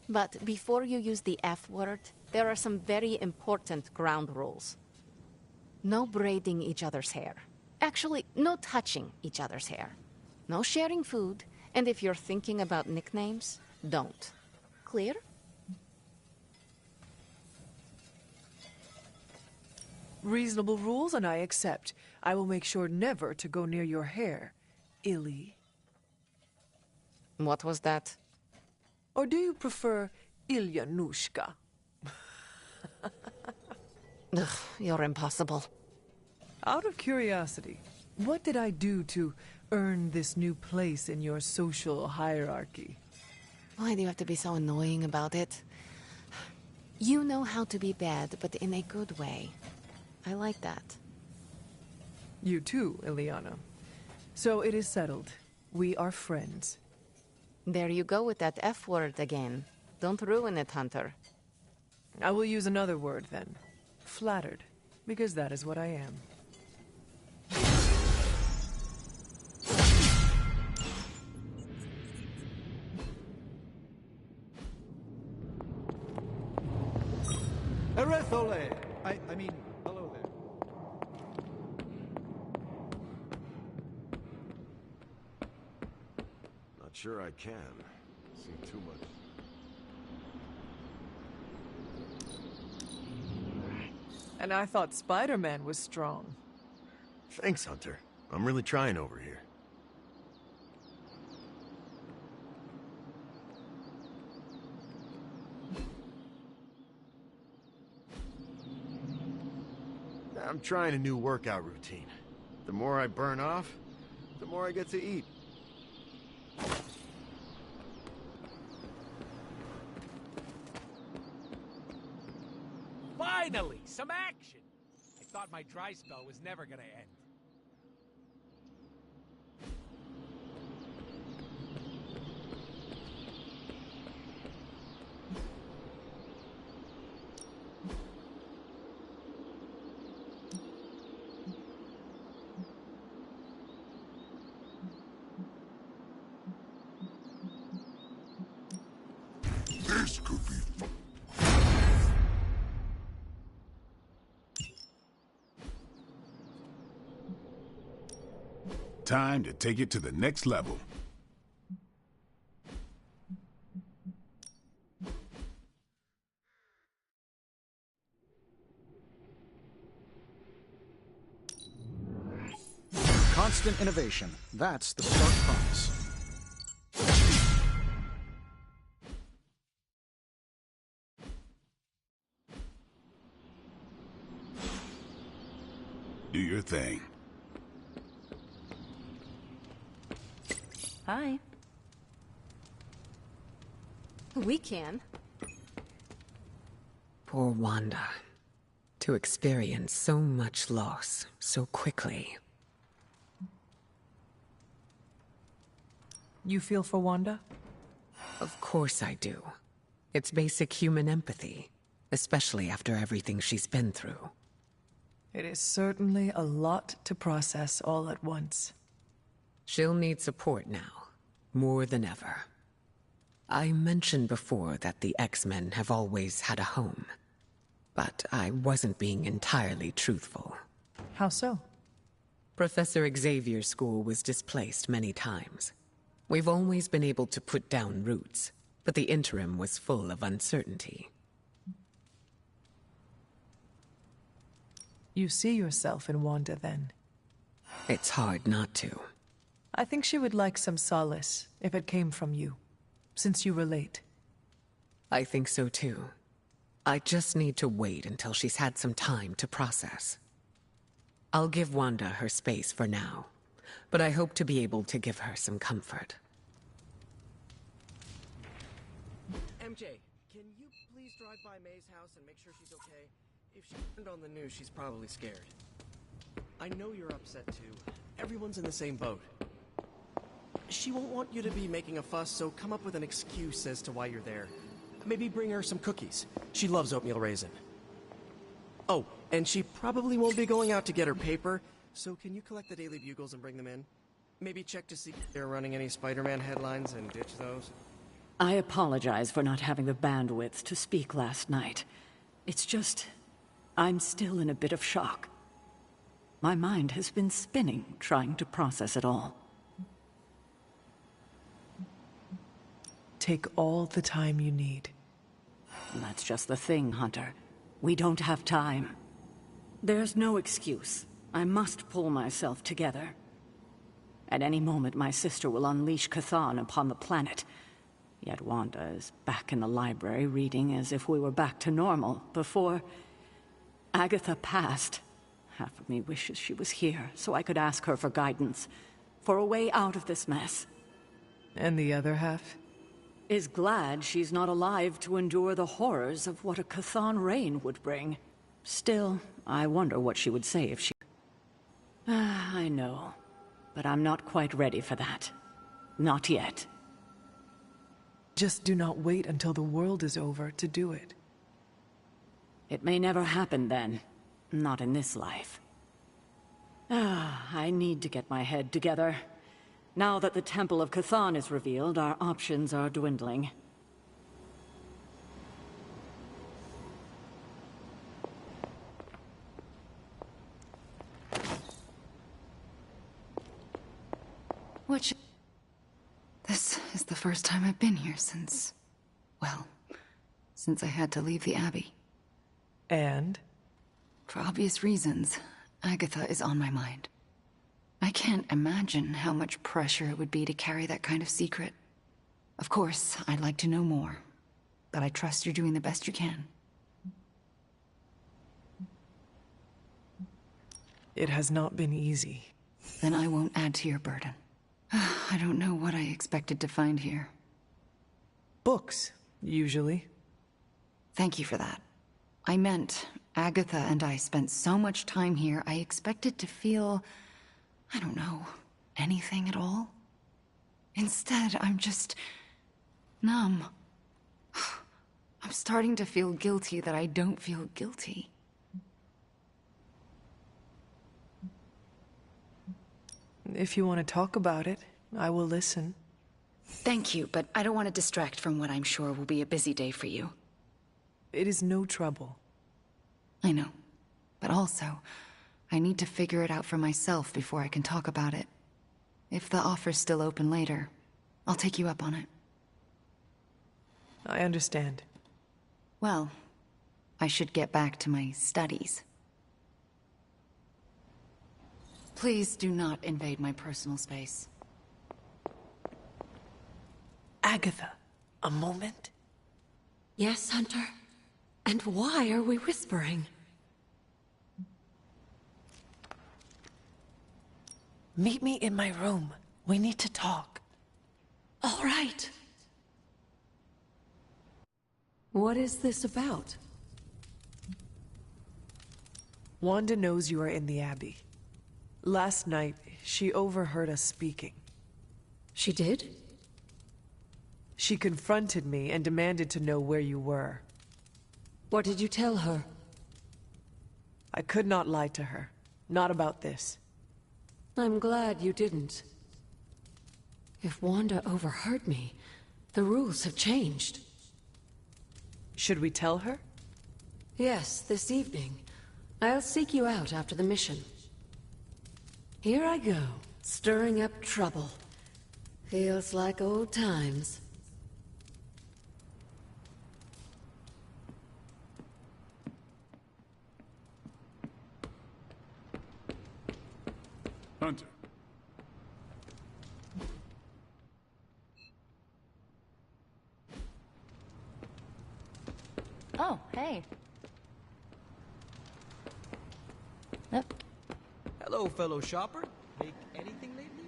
But before you use the F word, there are some very important ground rules. No braiding each other's hair. Actually, no touching each other's hair. No sharing food, and if you're thinking about nicknames, don't. Clear? Reasonable rules, and I accept. I will make sure never to go near your hair, Illy. What was that? Or do you prefer Ilyanushka? Ugh, you're impossible. Out of curiosity, what did I do to earn this new place in your social hierarchy? Why do you have to be so annoying about it? You know how to be bad, but in a good way. I like that. You too, Ileana. So it is settled. We are friends. There you go with that F word again. Don't ruin it, Hunter. I will use another word then. Flattered. Because that is what I am. Erethole! I mean, hello there. Not sure I can. See too much. And I thought Spider-Man was strong. Thanks, Hunter. I'm really trying over here. I'm trying a new workout routine. The more I burn off, the more I get to eat. Finally, some action! I thought my dry spell was never gonna end. This could be fun. Time to take it to the next level. Constant innovation. That's the Stark promise. Do your thing. Hi. We can. Poor Wanda. To experience so much loss so quickly. You feel for Wanda? Of course I do. It's basic human empathy, especially after everything she's been through. It is certainly a lot to process all at once. She'll need support now, more than ever. I mentioned before that the X-Men have always had a home. But I wasn't being entirely truthful. How so? Professor Xavier's school was displaced many times. We've always been able to put down roots, but the interim was full of uncertainty. You see yourself in Wanda, then? It's hard not to. I think she would like some solace if it came from you, since you relate. I think so too. I just need to wait until she's had some time to process. I'll give Wanda her space for now, but I hope to be able to give her some comfort. MJ, can you please drive by May's house and make sure she's okay? If she turned on the news, she's probably scared. I know you're upset too. Everyone's in the same boat. She won't want you to be making a fuss, so come up with an excuse as to why you're there. Maybe bring her some cookies. She loves oatmeal raisin. Oh, and she probably won't be going out to get her paper, so can you collect the Daily Bugles and bring them in? Maybe check to see if they're running any Spider-Man headlines and ditch those. I apologize for not having the bandwidth to speak last night. It's just, I'm still in a bit of shock. My mind has been spinning, trying to process it all. Take all the time you need. That's just the thing, Hunter. We don't have time. There's no excuse. I must pull myself together. At any moment, my sister will unleash Chthon upon the planet. Yet Wanda is back in the library reading as if we were back to normal before Agatha passed. Half of me wishes she was here so I could ask her for guidance, for a way out of this mess. And the other half? Is glad she's not alive to endure the horrors of what a Chthon reign would bring. Still, I wonder what she would say if she... I know, but I'm not quite ready for that. Not yet. Just do not wait until the world is over to do it. It may never happen then. Not in this life. I need to get my head together. Now that the Temple of Chthon is revealed, our options are dwindling. This is the first time I've been here since... well, since I had to leave the Abbey. And? For obvious reasons, Agatha is on my mind. I can't imagine how much pressure it would be to carry that kind of secret. Of course, I'd like to know more, but I trust you're doing the best you can. It has not been easy. Then I won't add to your burden. I don't know what I expected to find here. Books, usually. Thank you for that. I meant, Agatha and I spent so much time here, I expected to feel... I don't know, anything at all? Instead, I'm just... numb. I'm starting to feel guilty that I don't feel guilty. If you want to talk about it, I will listen. Thank you, but I don't want to distract from what I'm sure will be a busy day for you. It is no trouble. I know. But also, I need to figure it out for myself before I can talk about it. If the offer's still open later, I'll take you up on it. I understand. Well, I should get back to my studies. Please do not invade my personal space. Agatha, a moment? Yes, Hunter? And why are we whispering? Meet me in my room. We need to talk. All right. What is this about? Wanda knows you are in the Abbey. Last night, she overheard us speaking. She did? She confronted me and demanded to know where you were. What did you tell her? I could not lie to her. Not about this. I'm glad you didn't. If Wanda overheard me, the rules have changed. Should we tell her? Yes, this evening. I'll seek you out after the mission. Here I go, stirring up trouble. Feels like old times. Hunter. Oh, hey. Yep. Hello, fellow shopper. Make anything lately?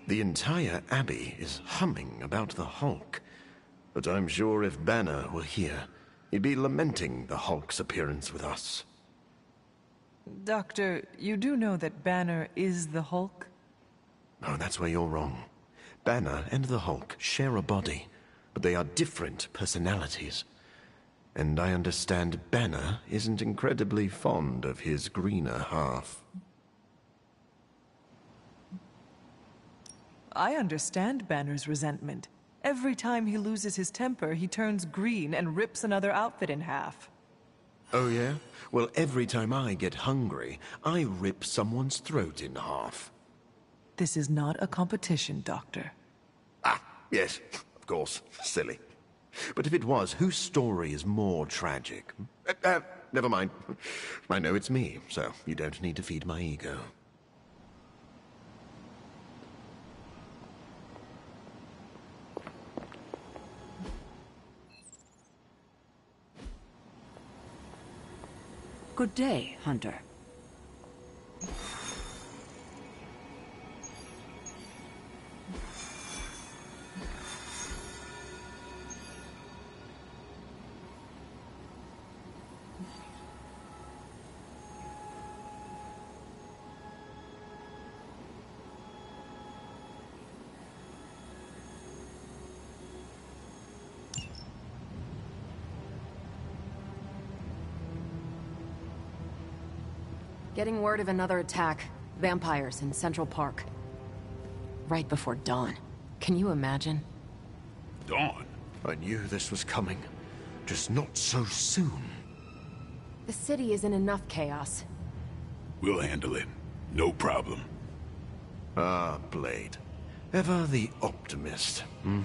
The entire Abbey is humming about the Hulk. But I'm sure if Banner were here, he'd be lamenting the Hulk's appearance with us. Doctor, you do know that Banner is the Hulk? No, that's where you're wrong. Banner and the Hulk share a body, but they are different personalities. And I understand Banner isn't incredibly fond of his greener half. I understand Banner's resentment. Every time he loses his temper, he turns green and rips another outfit in half. Oh yeah? Well, every time I get hungry, I rip someone's throat in half. This is not a competition, Doctor. Ah, yes, of course. Silly. But if it was, whose story is more tragic? Never mind. I know it's me, so you don't need to feed my ego. Good day, Hunter. Getting word of another attack. Vampires in Central Park. Right before dawn. Can you imagine? Dawn? I knew this was coming. Just not so soon. The city is in enough chaos. We'll handle it. No problem. Ah, Blade. Ever the optimist, hmm?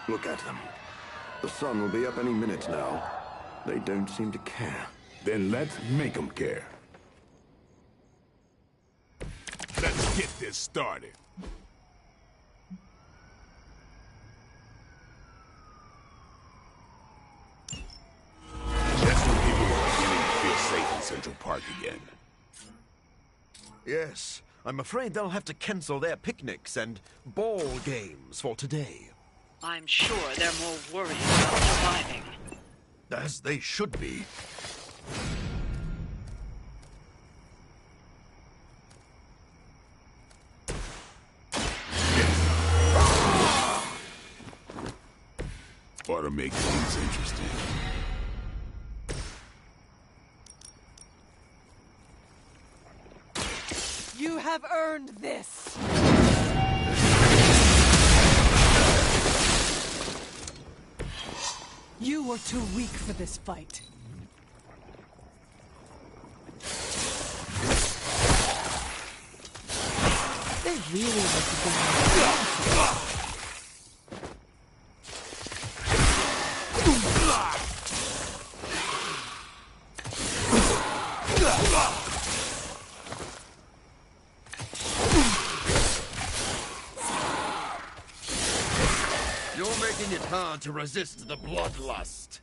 Look at them. The sun will be up any minute now. They don't seem to care. Then let's make them care. Let's get this started. This will give you a beginning to feel safe in Central Park again. Yes, I'm afraid they'll have to cancel their picnics and ball games for today. I'm sure they're more worried about surviving. As they should be. Ought to make things interesting. You have earned this! You were too weak for this fight. They really must have been... You're making it hard to resist the bloodlust.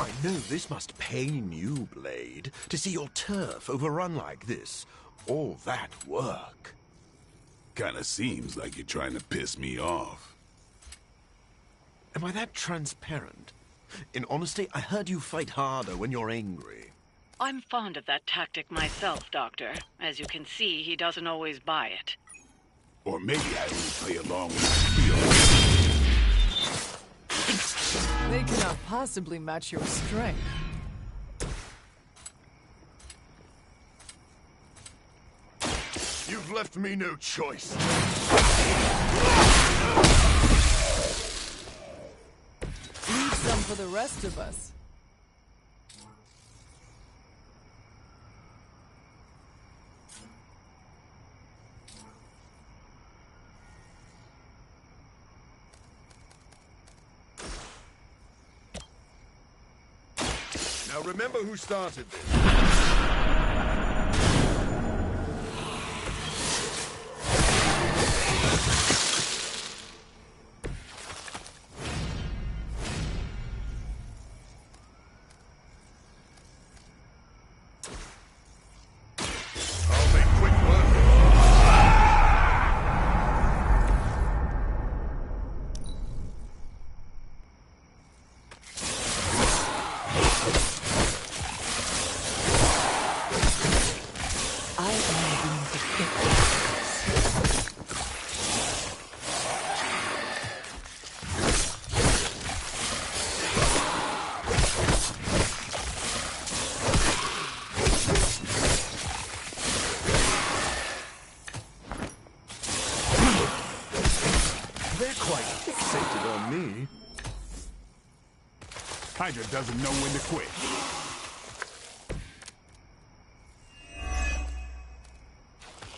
I know this must pain you, Blade, to see your turf overrun like this. All that work. Kinda seems like you're trying to piss me off. Am I that transparent? In honesty, I heard you fight harder when you're angry. I'm fond of that tactic myself, Doctor. As you can see, he doesn't always buy it. Or maybe I only play along when I feel. They cannot possibly match your strength. You've left me no choice. Leave some for the rest of us. Now remember who started this. I'll make quick work of it. I am being defeated. They're quite fixated on me. Hydra doesn't know when to quit.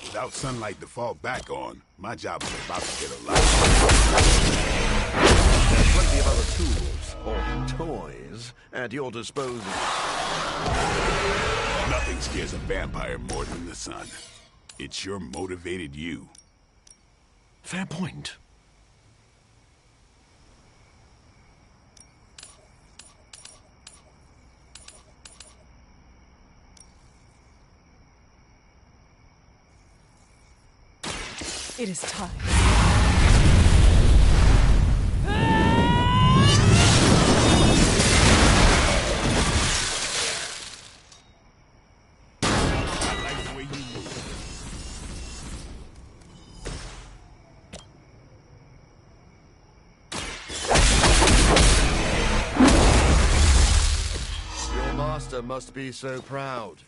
Without sunlight to fall back on, my job is about to get a lot. There's plenty of other tools, or toys, at your disposal. Nothing scares a vampire more than the sun. It sure motivated you. Fair point. It is time. I like the way you move. Your master must be so proud.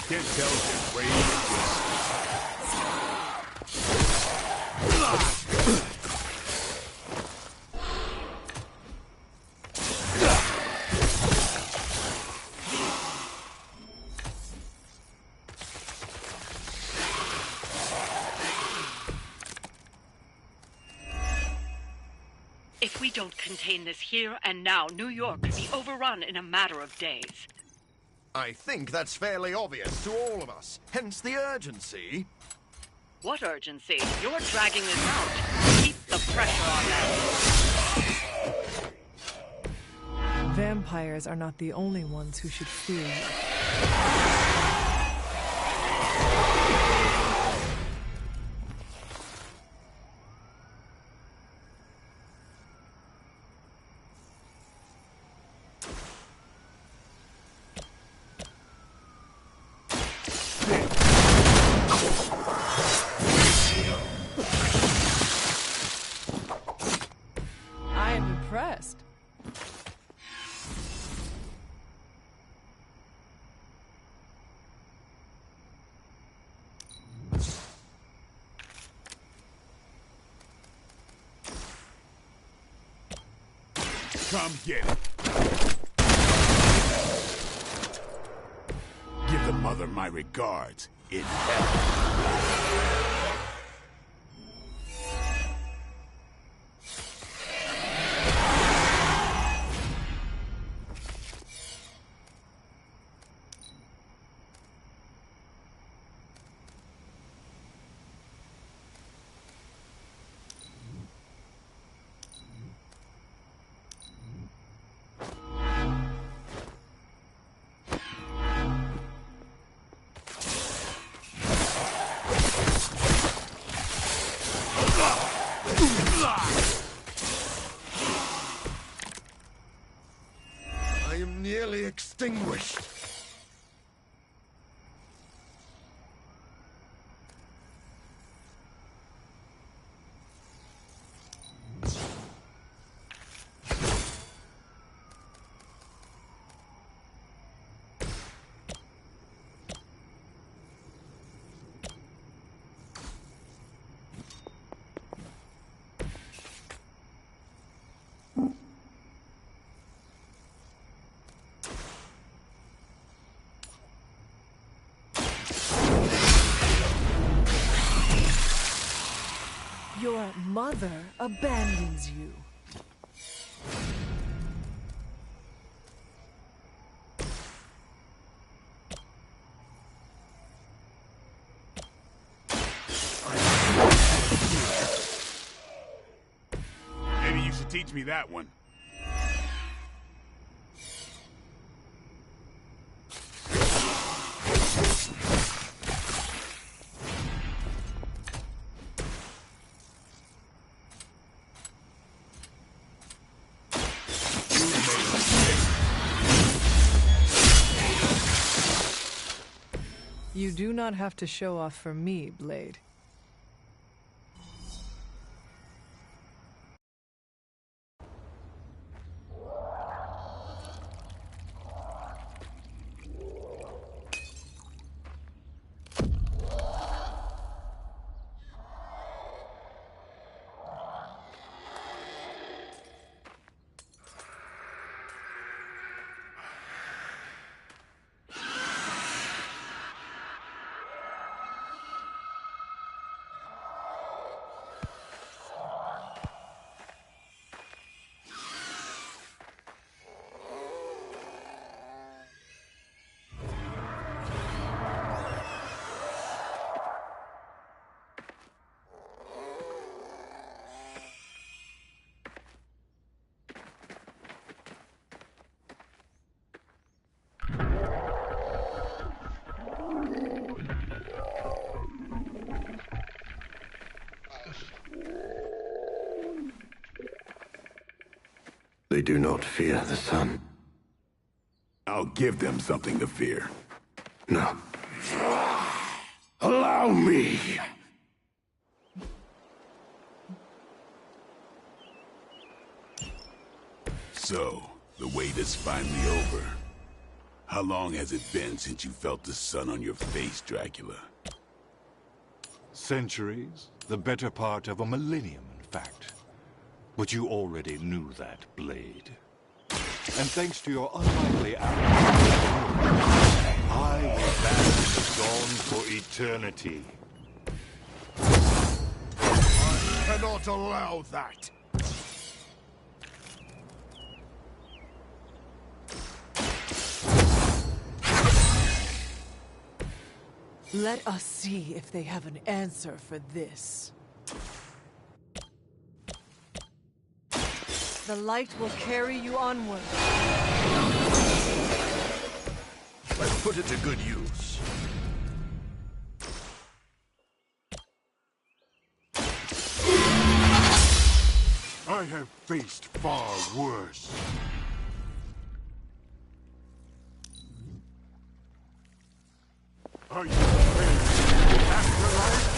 Can't tell if they're brave or just... don't contain this here and now, New York could be overrun in a matter of days. I think that's fairly obvious to all of us, hence the urgency. What urgency? You're dragging this out. Keep the pressure on them. Vampires are not the only ones who should fear you. I am impressed. Come get it. Give the mother my regards in hell. I am nearly extinguished. Your mother abandons you. Maybe you should teach me that one. You do not have to show off for me, Blade. They do not fear the sun. I'll give them something to fear. No. Allow me! So, the wait is finally over. How long has it been since you felt the sun on your face, Dracula? Centuries. The better part of a millennium, in fact. But you already knew that, Blade. And thanks to your unlikely action, I will banish the dawn for eternity. I cannot allow that. Let us see if they have an answer for this. The light will carry you onward. Let's put it to good use. I have faced far worse. Are you prepared for the afterlife?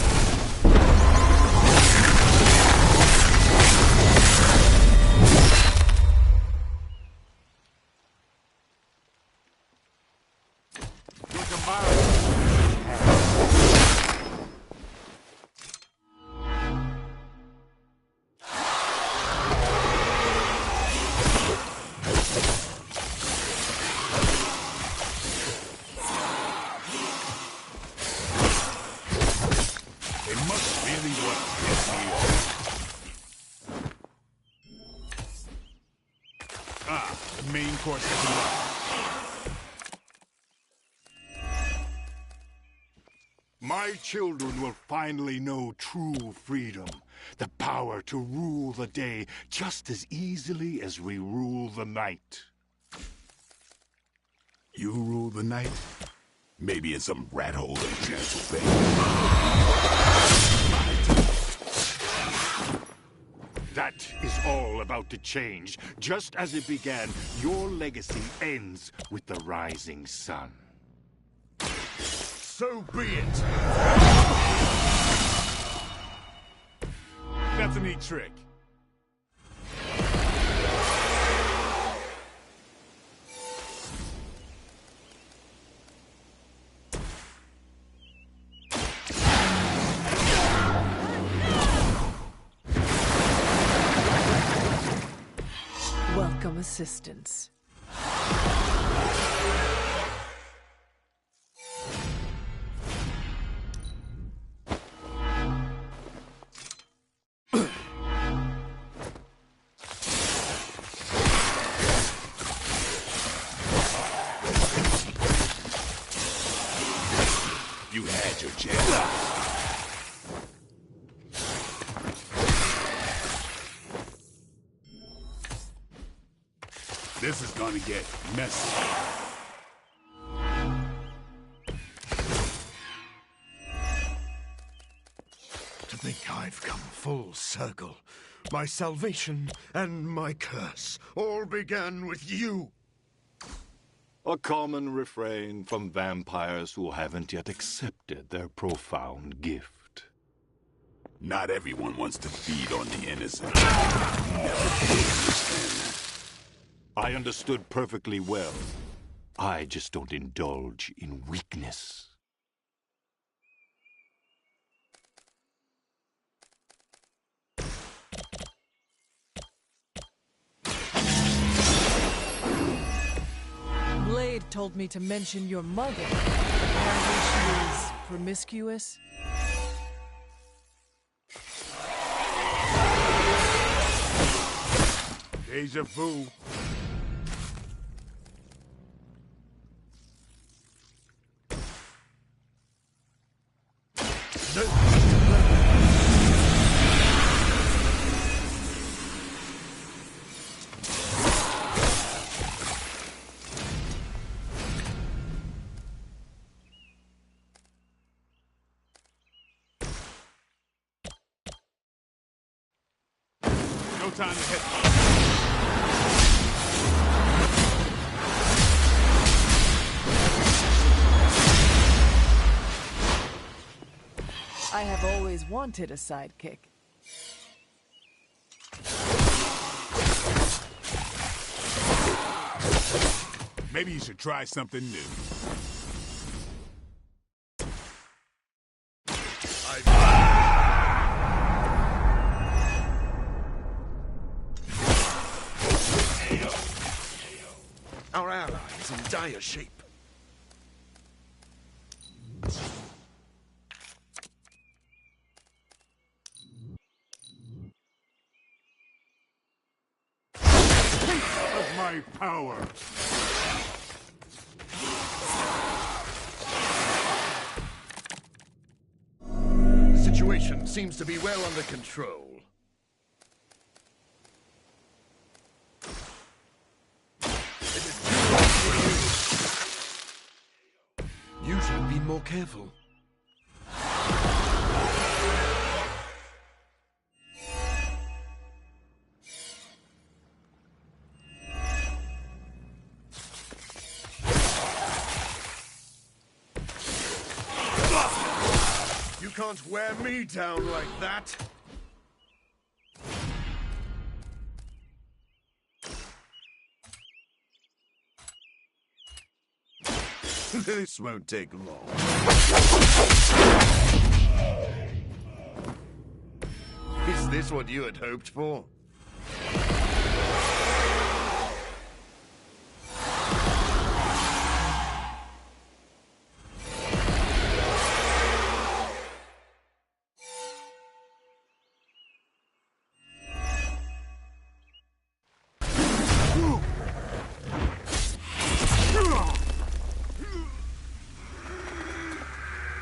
Main course is enough. My children will finally know true freedom. The power to rule the day just as easily as we rule the night. You rule the night? Maybe in some rat hole in Transylvania. That is all about to change. Just as it began, your legacy ends with the rising sun. So be it. That's a neat trick. Welcome assistance. You had your chance. This is gonna get messy. To think I've come full circle. My salvation and my curse all began with you. A common refrain from vampires who haven't yet accepted their profound gift. Not everyone wants to feed on the innocent. Never did understand that. I understood perfectly well. I just don't indulge in weakness. Blade told me to mention your mother. Apparently she is promiscuous. Deja vu. No time to hit. I have always wanted a sidekick. Maybe you should try something new. Our ally is in dire shape. Of my power. situation seems to be well under control. You should have been more careful. You can't wear me down like that. This won't take long. Is this what you had hoped for?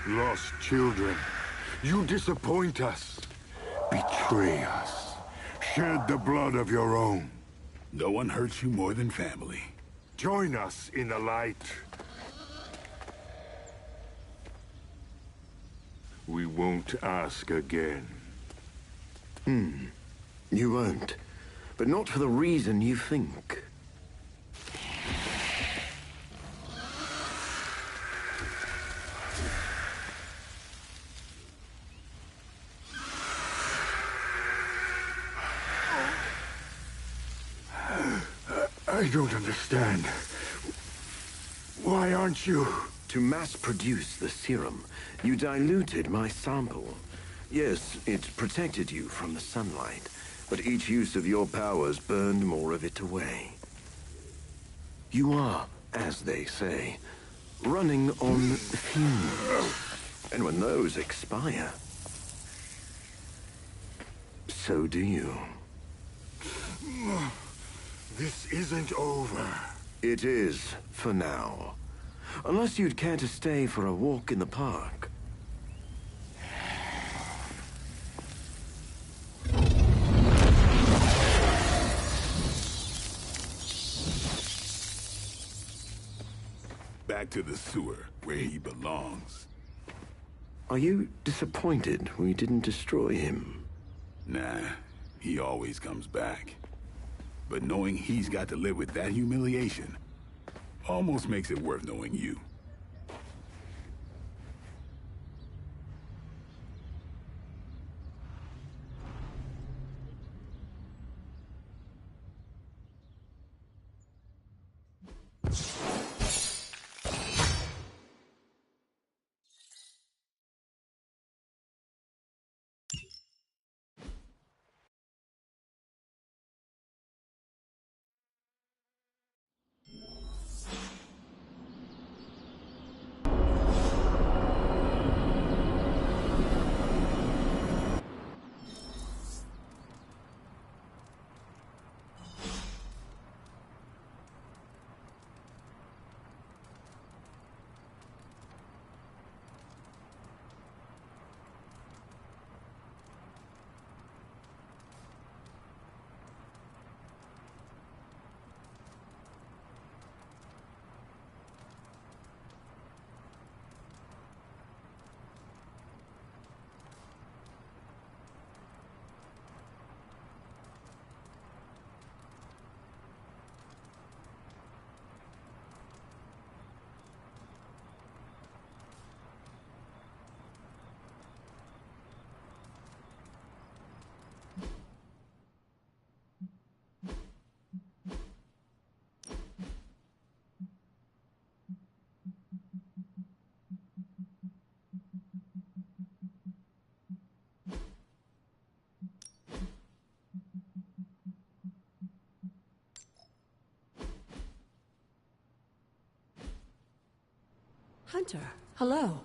Lost children, you disappoint us, betray us, shed the blood of your own. No one hurts you more than family. Join us in the light. We won't ask again. You won't, but not for the reason you think. I don't understand. Why aren't you? To mass-produce the serum, you diluted my sample. Yes, it protected you from the sunlight, but each use of your powers burned more of it away. You are, as they say, running on fumes. And when those expire, so do you. This isn't over. It is, for now. Unless you'd care to stay for a walk in the park. Back to the sewer, where he belongs. Are you disappointed we didn't destroy him? Nah, he always comes back. But knowing he's got to live with that humiliation almost makes it worth knowing you. Hunter, hello.